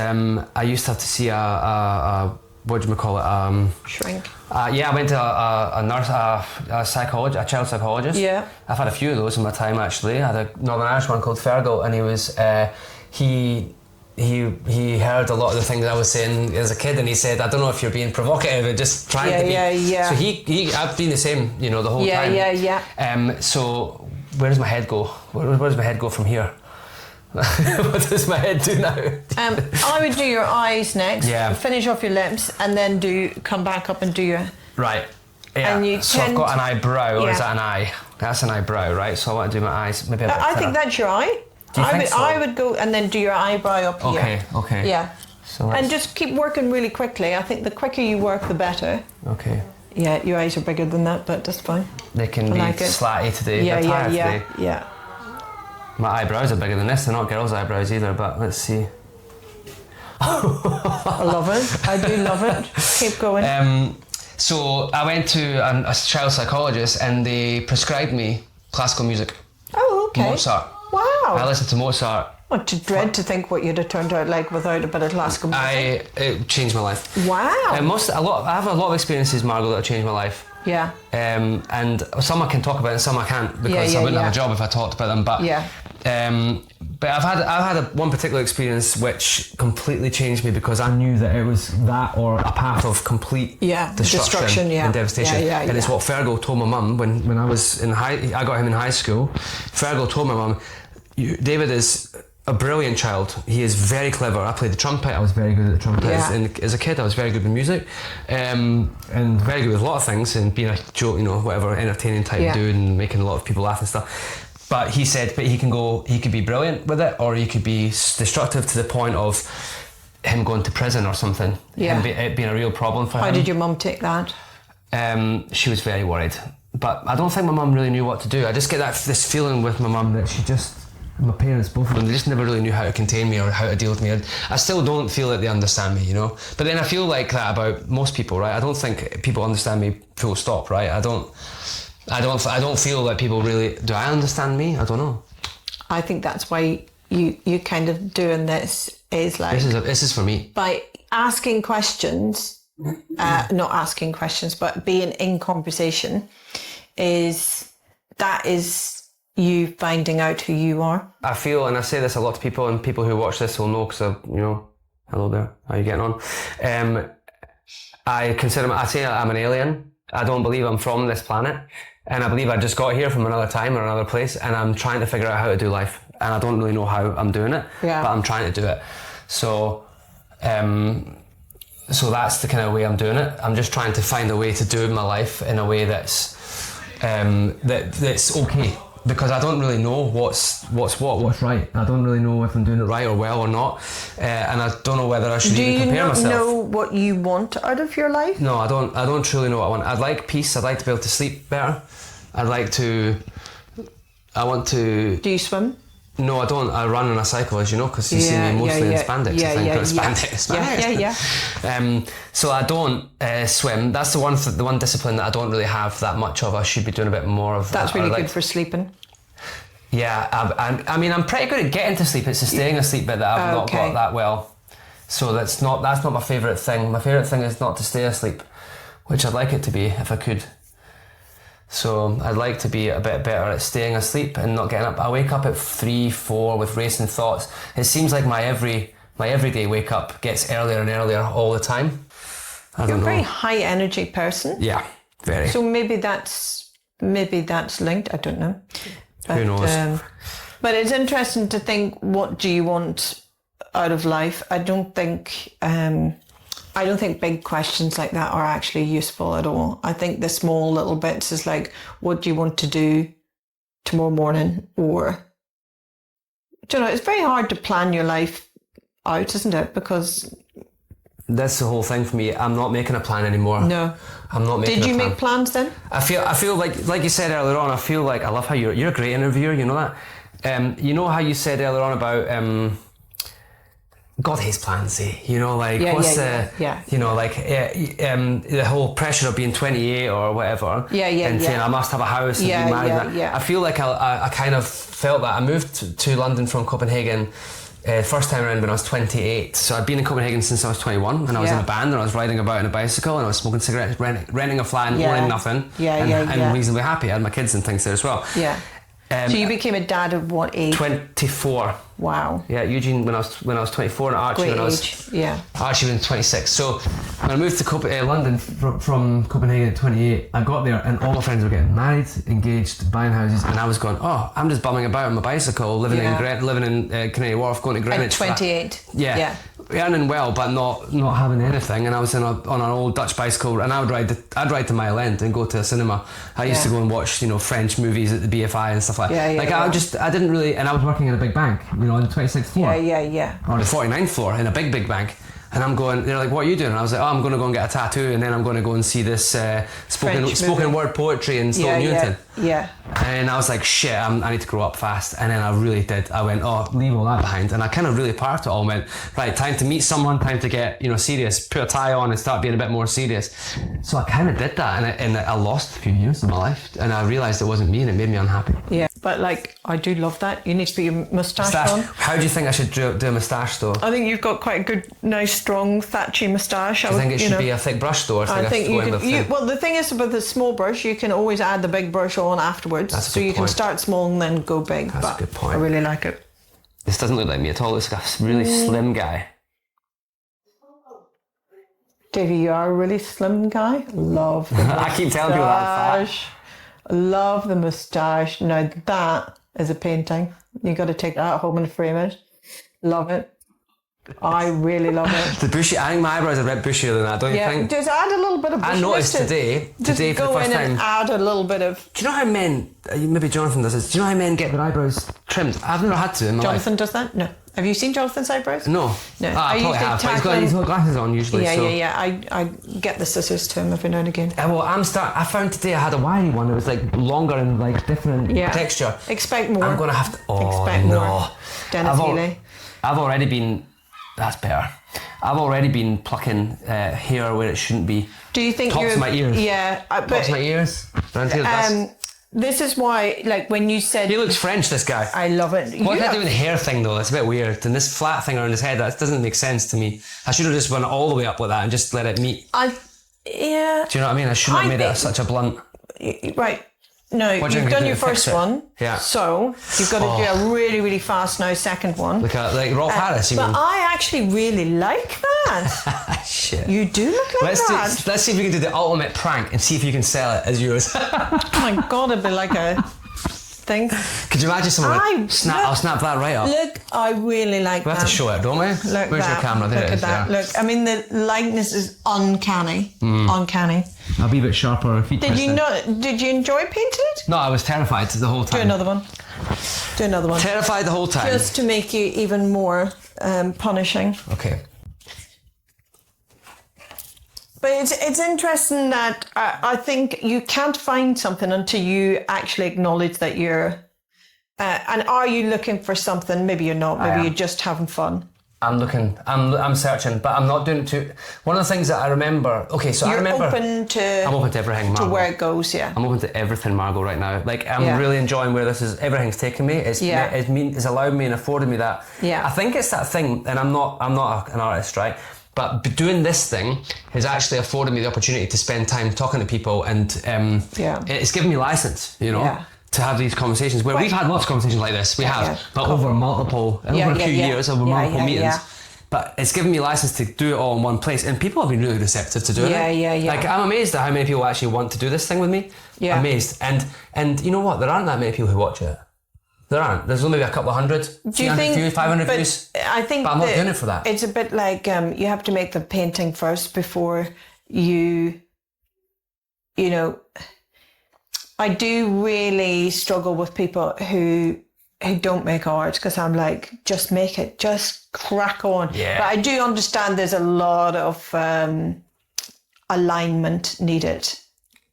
I used to have to see a what do you call it? Shrink. Yeah, I went to a nurse, a psychologist, a child psychologist. Yeah. I've had a few of those in my time actually. I had a Northern Irish one called Fergal, and he was he heard a lot of the things I was saying as a kid, and he said, "I don't know if you're being provocative and just trying to be." Yeah. So I've been the same, the whole time. Yeah. So where does my head go? Where does my head go from here? What does my head do now? I would do your eyes next. Yeah. Finish off your lips, and then come back up and do your. Right. Yeah. And so I've got an eyebrow, or is that an eye? That's an eyebrow, right? So I want to do my eyes. Maybe. I think that's your eye. Do you think so? I would go and then do your eyebrow up here. Okay. Yeah. So And just keep working really quickly. I think the quicker you work, the better. okay. Yeah, your eyes are bigger than that, but that's fine. They can be like it. slatty today. Yeah, they're yeah, tired yeah, today. yeah. My eyebrows are bigger than this. They're not girls' eyebrows either, but let's see. I love it. I do love it. Keep going. So I went to a child psychologist and they prescribed me classical music. Oh, okay. Mozart. Wow. I listened to Mozart. What, to dread to think what you'd have turned out like without a bit of classical music. It changed my life. Wow. I have a lot of experiences, Margo, that have changed my life. Yeah. And some I can talk about and some I can't because I wouldn't have a job if I talked about them. But Yeah. but I've had one particular experience which completely changed me because I knew that it was that or a path of complete destruction and devastation. Yeah, and it's what Fergal told my mum when I was in I got him in high school. Fergal told my mum, David is a brilliant child. He is very clever. I played the trumpet. I was very good at the trumpet. Yeah. And as a kid, I was very good with music, and very good with a lot of things, and being a joke, whatever, entertaining type dude, and making a lot of people laugh and stuff. But he said, he could be brilliant with it, or he could be destructive to the point of him going to prison or something. Yeah. And it being a real problem for him. How did your mum take that? She was very worried, but I don't think my mum really knew what to do. I just get this feeling with my mum that my parents, both of them, they just never really knew how to contain me or how to deal with me. I still don't feel that they understand me, But then I feel like that about most people, right? I don't think people understand me full stop, right? I don't feel that people really. Do I understand me? I don't know. I think that's why you kind of doing this is like this is for me. by asking questions, not asking questions, but being in conversation is you finding out who you are. I feel, and I say this a lot to people, and people who watch this will know because hello there, how are you getting on? I say I'm an alien. I don't believe I'm from this planet, and I believe I just got here from another time or another place, and I'm trying to figure out how to do life, and I don't really know how I'm doing it, but I'm trying to do it. So that's the kind of way I'm doing it. I'm just trying to find a way to do my life in a way that's okay. Because I don't really know what's right. I don't really know if I'm doing it right or well or not, and I don't know whether I should even compare myself. Do you not know what you want out of your life? No, I don't. I don't truly know what I want. I'd like peace. I'd like to be able to sleep better. I want to. Do you swim? No, I don't. I run and I cycle, as you know, because you see me mostly in spandex. So I don't swim. That's the one discipline that I don't really have that much of. I should be doing a bit more of. That's really good for sleeping. Yeah, I mean, I'm pretty good at getting to sleep. It's the staying asleep bit that I've not got that well. So that's not my favourite thing. My favourite thing is not to stay asleep, which I'd like it to be if I could. So I'd like to be a bit better at staying asleep and not getting up. I wake up at 3, 4 with racing thoughts. It seems like my everyday wake up gets earlier and earlier all the time. You're a very high energy person. Yeah, very. So maybe that's linked. I don't know. But, who knows? But it's interesting to think, what do you want out of life? I don't think big questions like that are actually useful at all. I think the small little bits is like, what do you want to do tomorrow morning? Or, it's very hard to plan your life out, isn't it? Because that's the whole thing for me. I'm not making a plan anymore. No. I'm not making a plan. Did you make plans then? I feel like you said earlier on, I feel like, I love how you're a great interviewer, you know that? You know how you said earlier on about, God hates plans, the whole pressure of being 28 or whatever, and saying I must have a house and be married. I feel like I kind of felt that. I moved to London from Copenhagen first time around when I was 28. So I'd been in Copenhagen since I was 21, and I was in a band, and I was riding about on a bicycle, and I was smoking cigarettes, renting a flat, and owning nothing, and reasonably happy. I had my kids and things there as well. Yeah. So you became a dad at what age? 24. Wow. Yeah, Eugene when I was 24, and Archie when I was Archie was 26. So when I moved to London from Copenhagen at 28, I got there and all my friends were getting married, engaged, buying houses, and I was going, I'm just bumming about on my bicycle, living in Canary Wharf, going to Greenwich. At 28. Yeah. earning well, but not having anything. And I was on an old Dutch bicycle, and I'd ride to Mile End and go to a cinema. I used to go and watch, French movies at the BFI and stuff like that. I didn't really, and I was working in a big bank, on the 26th floor. Yeah. Or the 49th floor in a big bank. And I'm going, they're like, what are you doing? And I was like, I'm going to go and get a tattoo, and then I'm going to go and see this spoken word poetry in Stoke Newington. Yeah. And I was like, shit, I need to grow up fast. And then I really did. I went, leave all that behind. And I kind of really parked it all and went, right, time to meet someone, time to get, serious, put a tie on and start being a bit more serious. So I kind of did that, and I lost a few years of my life. And I realised it wasn't me, and it made me unhappy. Yeah, but I do love that. You need to put your moustache on. How do you think I should do a moustache though? I think you've got quite a good, nice, strong, thatchy moustache. Do you think it should be a thick brush though? I think you could. Well, the thing is with the small brush, you can always add the big brush on afterwards. That's a good you can point. start small and then go big. That's a good point. I really like it. This doesn't look like me at all. It's like a really slim guy. Davey, you are a really slim guy. Love the moustache. I keep telling people that I'm fat. Love the moustache. Now that is a painting. You got to take that home and frame it. Love it. I really love it. The bushy, I think my eyebrows are a bit bushier than that, don't you think? Just add a little bit of bushiness. I noticed today for the first go in time. and add a little bit of... Do you know how men, maybe Jonathan does this, do you know how men get their eyebrows trimmed? I've never had to in my Jonathan life. does that? No. Have you seen Jonathan's eyebrows? No. No. I probably have, but he's got glasses on usually. Yeah. I get the scissors to him every now and again. Well, I found today I had a wiry one. It was like longer and like different texture. Expect more. I'm going to have to... Oh, Expect no. more. Dennis Healy. I've already been... That's better. I've already been plucking hair where it shouldn't be. Do you think Tops of my ears. Yeah. Tops of my ears. Around here, this is why, like, when you said... He looks French, this guy. I love it. What did I do with the hair thing, though? It's a bit weird. And this flat thing around his head, that doesn't make sense to me. I should have just went all the way up like that and just let it meet. Yeah. Do you know what I mean? I shouldn't have made it such a blunt... Right. No, you've done your first one. Yeah. So, you've got to do a really, really fast now second one. Like Rolf Harris, you mean? But I actually really like that. Shit. You do look like that. Let's see if we can do the ultimate prank and see if you can sell it as yours. Oh my God, it'd be like a thing. Could you imagine someone I'll snap that right up. Look, I really like that. We have to show it, don't we? Look Where's your camera? There look it is. At that. There. Look, I mean, the likeness is uncanny. Uncanny. I'll be a bit sharper. Did you enjoy painting it? No, I was terrified the whole time. Do another one. Terrified the whole time. Just to make you even more punishing. Okay. But it's interesting that I think you can't find something until you actually acknowledge that you're... and are you looking for something? Maybe you're not. Maybe you're just having fun. I'm looking. I'm searching, but I'm not doing it too... One of the things that I remember... Okay, so I remember... I'm open to everything, Margo. To where it goes, yeah. I'm open to everything, Margo, right now. Like, I'm really enjoying where this is... Everything's taken me. It's allowed me and afforded me that. Yeah. I think it's that thing, and I'm not an artist, right? But doing this thing has actually afforded me the opportunity to spend time talking to people, and it's given me license, to have these conversations where we've had lots of conversations like this. We have, but over a few years, over multiple meetings. Yeah. But it's given me license to do it all in one place, and people have been really receptive to doing it. Yeah. Like, I'm amazed at how many people actually want to do this thing with me. Yeah. Amazed. And you know what? There aren't that many people who watch it. There aren't. There's only maybe a couple of hundred. Do you think? Views, 500 views. I think. But I'm not doing it for that. It's a bit like you have to make the painting first before you know. I do really struggle with people who don't make art, because I'm like, just make it, just crack on. Yeah. But I do understand there's a lot of alignment needed.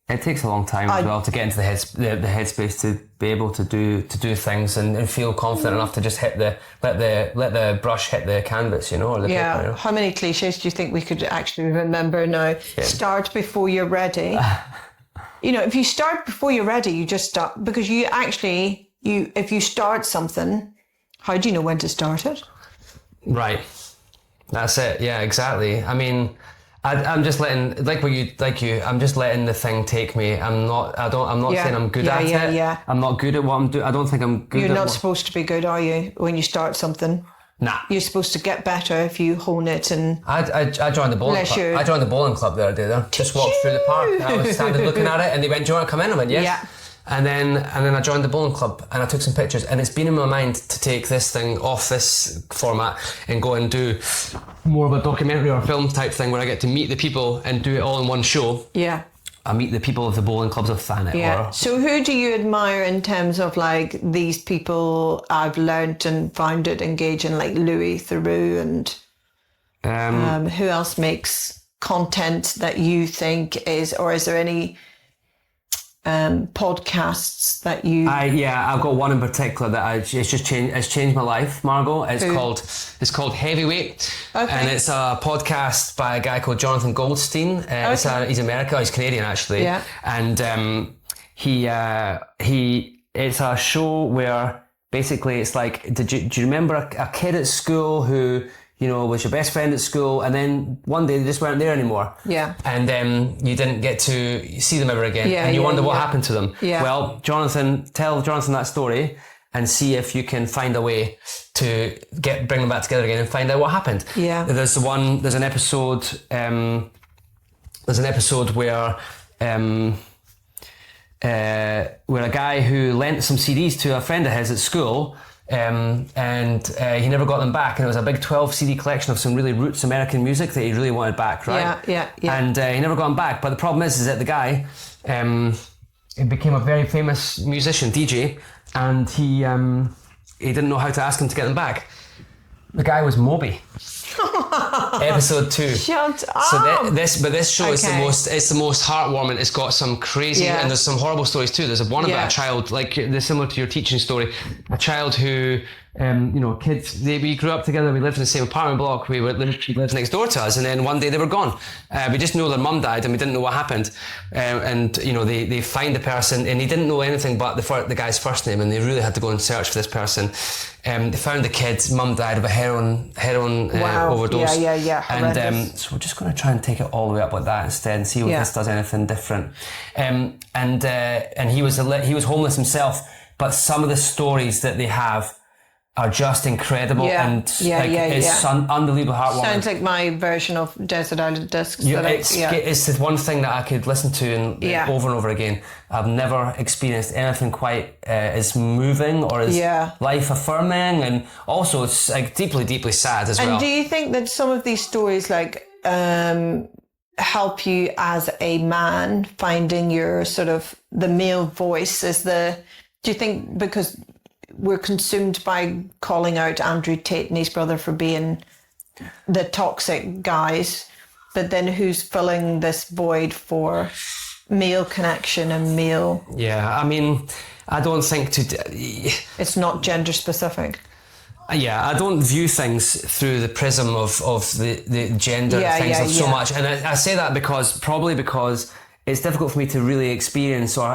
It takes a long time as well to get into the headspace to be able to do things and feel confident enough to just let the brush hit the canvas, or the paper. How many cliches do you think we could actually remember now? Yeah. Start before you're ready. If you start before you're ready, you just start, because if you start something, how do you know when to start it? Right. That's it. Yeah, exactly. I mean, I'm just letting, I'm just letting the thing take me. I'm not saying I'm good at it. Yeah. I'm not good at what I'm doing. I don't think I'm good You're not supposed to be good, are you, when you start something? Nah. You're supposed to get better if you hone it and... I joined the bowling club. I joined the bowling club the other day. Just walked through the park. I was standing looking at it, and they went, "Do you want to come in?" I went, "Yes." Yeah. And then I joined the bowling club and I took some pictures, and it's been in my mind to take this thing off this format and go and do more of a documentary or film type thing where I get to meet the people and do it all in one show. Yeah. I meet the people of the bowling clubs of Thanet. Yeah. So who do you admire in terms of like these people I've learnt and found it engaging, like Louis Theroux, and who else makes content that you think is, or is there any podcasts that you? I've got one in particular that it's changed my life, Margo. It's called Heavyweight, and it's a podcast by a guy called Jonathan Goldstein. He's American, he's Canadian actually, and it's a show where basically it's like, do you remember a kid at school who, you know, was your best friend at school, and then one day they just weren't there anymore. Yeah. And you didn't get to see them ever again. And you wonder what happened to them. Yeah. Well, tell Jonathan that story and see if you can find a way to bring them back together again and find out what happened. Yeah. There's an episode where a guy who lent some CDs to a friend of his at school, and he never got them back, and it was a big 12 CD collection of some really roots American music that he really wanted back, right? Yeah. And he never got them back, but the problem is that the guy became a very famous musician, DJ, and he didn't know how to ask him to get them back. The guy was Moby. Episode 2. Shut up. So this show is the most heartwarming. It's got some crazy, and there's some horrible stories too. There's one about a child, like similar to your teaching story, a child who, kids. We grew up together. We lived in the same apartment block. We lived next door to us, and then one day they were gone. We just know their mum died, and we didn't know what happened. They find the person, and he didn't know anything but the guy's first name, and they really had to go and search for this person. They found the kid's mum died of a heroin overdose. Yeah. And so we're just going to try and take it all the way up like that instead, and see if this does anything different. And he was homeless himself, but some of the stories that they have are just incredible, and it's unbelievable heartwarming. Sounds like my version of Desert Island Discs. It's the one thing that I could listen to over and over again. I've never experienced anything quite as moving or as life affirming, and also it's like deeply, deeply sad as well. And do you think that some of these stories like help you as a man finding your sort of the male voice do you think, because we're consumed by calling out Andrew Tate and his brother for being the toxic guys, but then who's filling this void for male connection and male? Yeah, I mean, I don't think it's not gender specific. Yeah, I don't view things through the prism of the gender things so much, and I say that because it's difficult for me to really experience or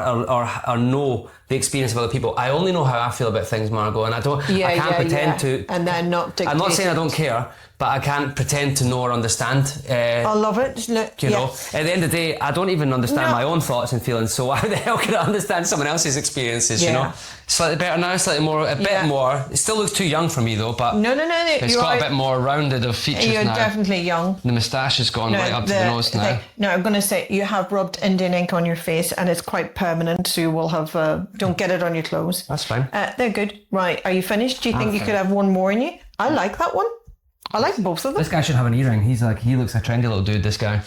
know the experience of other people. I only know how I feel about things, Margo, and I can't pretend to. And then not dictate. I'm not saying I don't care, but I can't pretend to know or understand. I love it. At the end of the day, I don't even understand my own thoughts and feelings, so why the hell could I understand someone else's experiences, you know? Slightly better now, slightly more, a bit more. It still looks too young for me though, but no. It's got a bit more rounded of features now. You're definitely young. The moustache has gone right up to the nose now. No, I'm going to say you have rubbed Indian ink on your face and it's quite permanent, so you will have, don't get it on your clothes. That's fine. They're good. Right, are you finished? Do you think you could have one more in you? I like that one. I like both of them. This guy should have an earring. He looks a trendy little dude, this guy.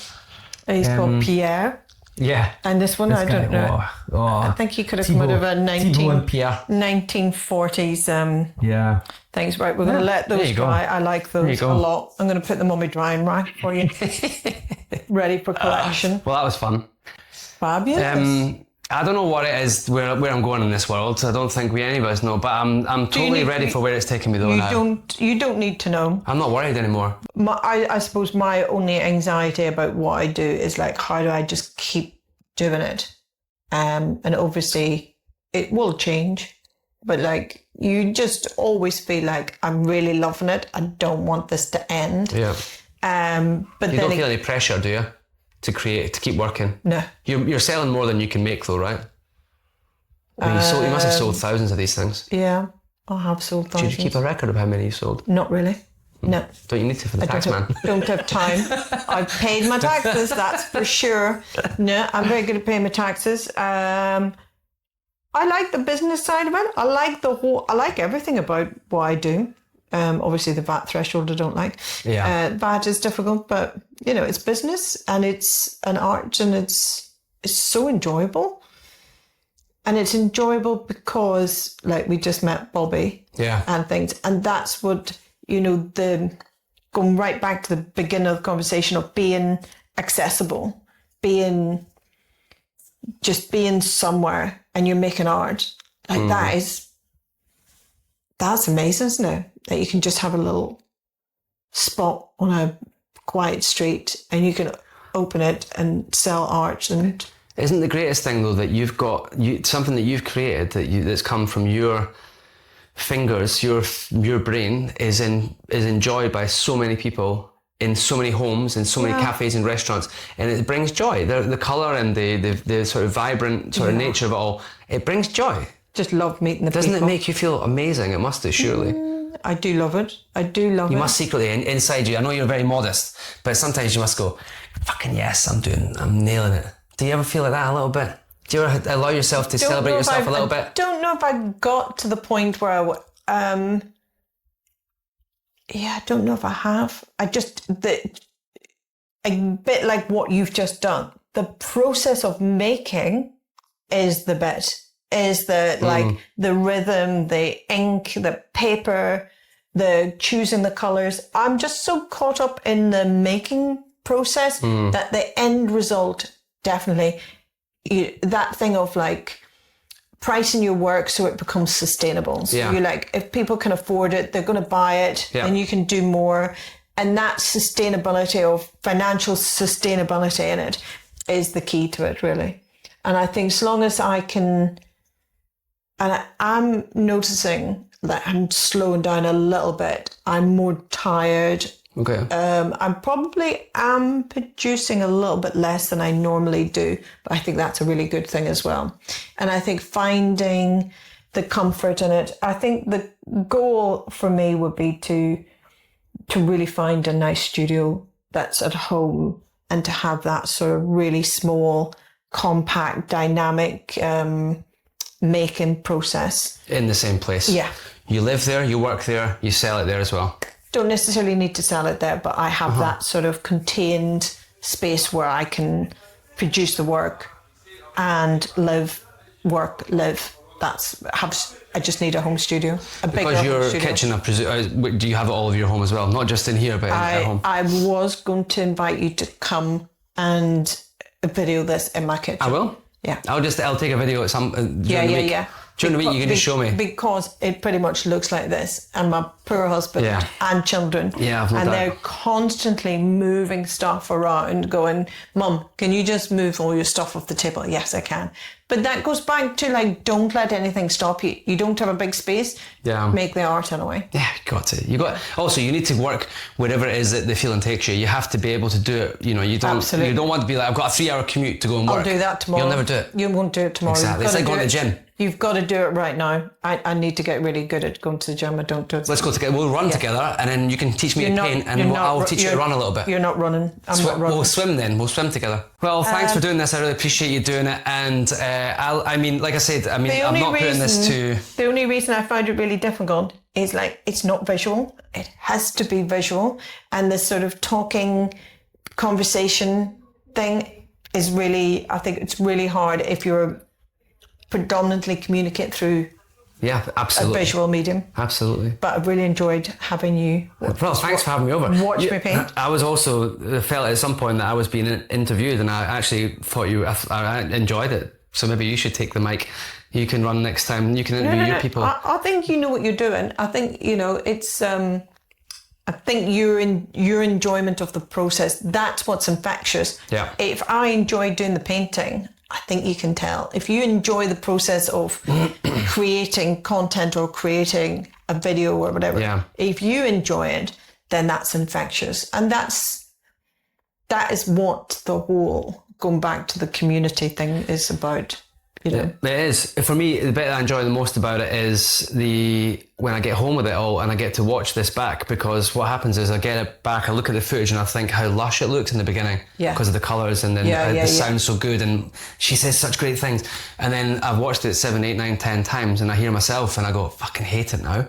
He's called Pierre. Yeah. And this one, I don't know. I think he could have come out of a 1940s things. Right, we're going to let those dry. I like those a lot. I'm going to put them on my drying rack for you. Ready for collection. Well, that was fun. Fabulous. I don't know what it is, where I'm going in this world. I don't think any of us know, but I'm totally ready for where it's taking me though now. You don't need to know. I'm not worried anymore. I suppose my only anxiety about what I do is like, how do I just keep doing it? And obviously it will change, but like you just always feel like I'm really loving it. I don't want this to end. Yeah. But you don't feel any pressure, do you? To keep working? No. You're selling more than you can make though, right? I mean, you must have sold thousands of these things. Yeah, I have sold thousands. Did you keep a record of how many you sold? Not really. No. Don't you need to for the tax man? Don't have time. I've paid my taxes, that's for sure. No, I'm very good at paying my taxes. I like the business side of it. I like everything about what I do. Obviously the VAT threshold I don't like. Yeah. VAT is difficult, but you know, it's business and it's an art and it's so enjoyable. And it's enjoyable because like we just met Bobby and things. And that's what, you know, going right back to the beginning of the conversation of being accessible, being somewhere and you're making art. Like that's amazing, isn't it? That you can just have a little spot on a quiet street and you can open it and sell art. And isn't the greatest thing though that you've got something that you've created that's come from your fingers, your brain is enjoyed by so many people in so many homes, in so many cafes and restaurants, and it brings joy. The colour and the sort of vibrant sort of nature of it all, it brings joy. Just love meeting the Doesn't people. it make you feel amazing? It must do, surely. I do love it. I do love it. You must secretly, inside you, I know you're very modest, but sometimes you must go, fucking yes, I'm nailing it. Do you ever feel like that a little bit? Do you ever allow yourself to celebrate yourself a little bit? I don't know if I got to the point where I don't know if I have. A bit like what you've just done. The process of making is the bit. Is the the rhythm, the ink, the paper, the choosing the colours. I'm just so caught up in the making process that the end result, definitely, that thing of like pricing your work so it becomes sustainable. So you're like, if people can afford it, they're going to buy it, and you can do more. And that sustainability of financial sustainability in it is the key to it, really. And I think as long as I can... And I'm noticing that I'm slowing down a little bit. I'm more tired. Okay. I'm probably producing a little bit less than I normally do, but I think that's a really good thing as well. And I think finding the comfort in it. I think the goal for me would be to really find a nice studio that's at home and to have that sort of really small, compact, dynamic making process. In the same place. Yeah. You live there, you work there, you sell it there as well. Don't necessarily need to sell it there, but I have that sort of contained space where I can produce the work and live. I just need a home studio, a bigger Because your home studio. kitchen, I presume, do you have it all over your home as well? Not just in here, but at home? I was going to invite you to come and video this in my kitchen. I will. Yeah. I'll take a video at some during the week. During the week, you can just show me. Because it pretty much looks like this. And my poor husband and children. Yeah, I've no And doubt. they're constantly moving stuff around, going, Mum, can you just move all your stuff off the table? Yes, I can. But that goes back to like, don't let anything stop you. You don't have a big space. Yeah. Make the art anyway. Yeah, got to. Also, you need to work wherever it is that the feeling takes you. You have to be able to do it. You know, you don't want to be like, I've got a 3-hour commute to go and work. I'll do that tomorrow. You'll never do it. You won't do it tomorrow. Exactly. It's like going to the gym. You've got to do it right now. I need to get really good at going to the gym. I don't do it. Let's go together. We'll run together, and then you can teach me to paint, and then I'll teach you to run a little bit. You're not running. I'm not running. We'll swim then. We'll swim together. Well, thanks for doing this. I really appreciate you doing it. And like I said, I'm not putting this to... The only reason I find it really difficult is like, it's not visual. It has to be visual. And this sort of talking conversation thing is really, I think it's really hard if you're predominantly communicate through absolutely. a visual medium. Absolutely. But I've really enjoyed having you. Well, thanks for having me over. Watch me paint. I was also felt at some point that I was being interviewed, and I actually thought I enjoyed it. So maybe you should take the mic. You can run next time. You can interview your people. I think you know what you're doing. I think it's. I think your enjoyment of the process, that's what's infectious. Yeah. If I enjoy doing the painting, I think you can tell. If you enjoy the process of creating content or creating a video or whatever, if you enjoy it, then that's infectious. And that is what the whole, going back to the community thing, is about. You know. It is. For me, the bit that I enjoy the most about it is when I get home with it all and I get to watch this back, because what happens is I get it back, I look at the footage and I think how lush it looks in the beginning because of the colours, and then the sound's so good and she says such great things. And then I've watched it 7, 8, 9, 10 times and I hear myself and I go, fucking hate it now.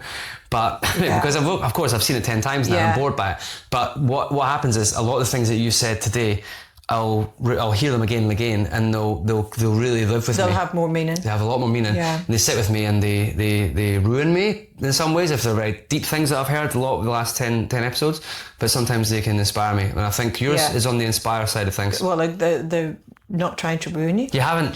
But because of course I've seen it 10 times now, I'm bored by it. But what happens is a lot of the things that you said today, I'll hear them again and again, and they'll really live with me. They'll have more meaning. They have a lot more meaning. Yeah. And they sit with me, and they ruin me in some ways if they're very deep things that I've heard a lot of the last 10 episodes. But sometimes they can inspire me, and I think yours is on the inspire side of things. Well, like they're not trying to ruin you. We haven't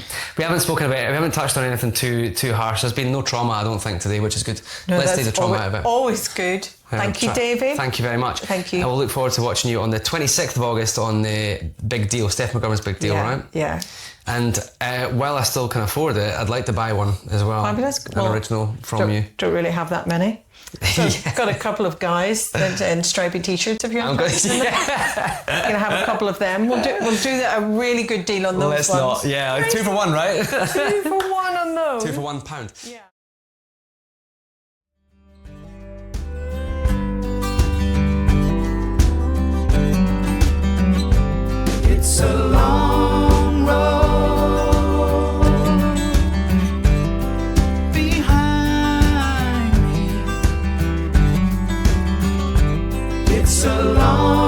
spoken about it. We haven't touched on anything too harsh. There's been no trauma, I don't think, today, which is good. No, Let's take the trauma out of it. Always good. Thank you, Davey. Thank you very much. Thank you. I will look forward to watching you on the 26th of August on the Big Deal, Steph McGovern's Big Deal, right? Yeah. And while I still can afford it, I'd like to buy one as well. Fabulous. An original from you. Don't really have that many. So I've got a couple of guys in stripy t-shirts. If you're I'm going gonna have a couple of them. We'll do a really good deal on those Let's ones. not. Yeah, like 2 for 1, right? 2 for 1 on those. 2 for £1. Yeah. It's a long road behind me. It's a long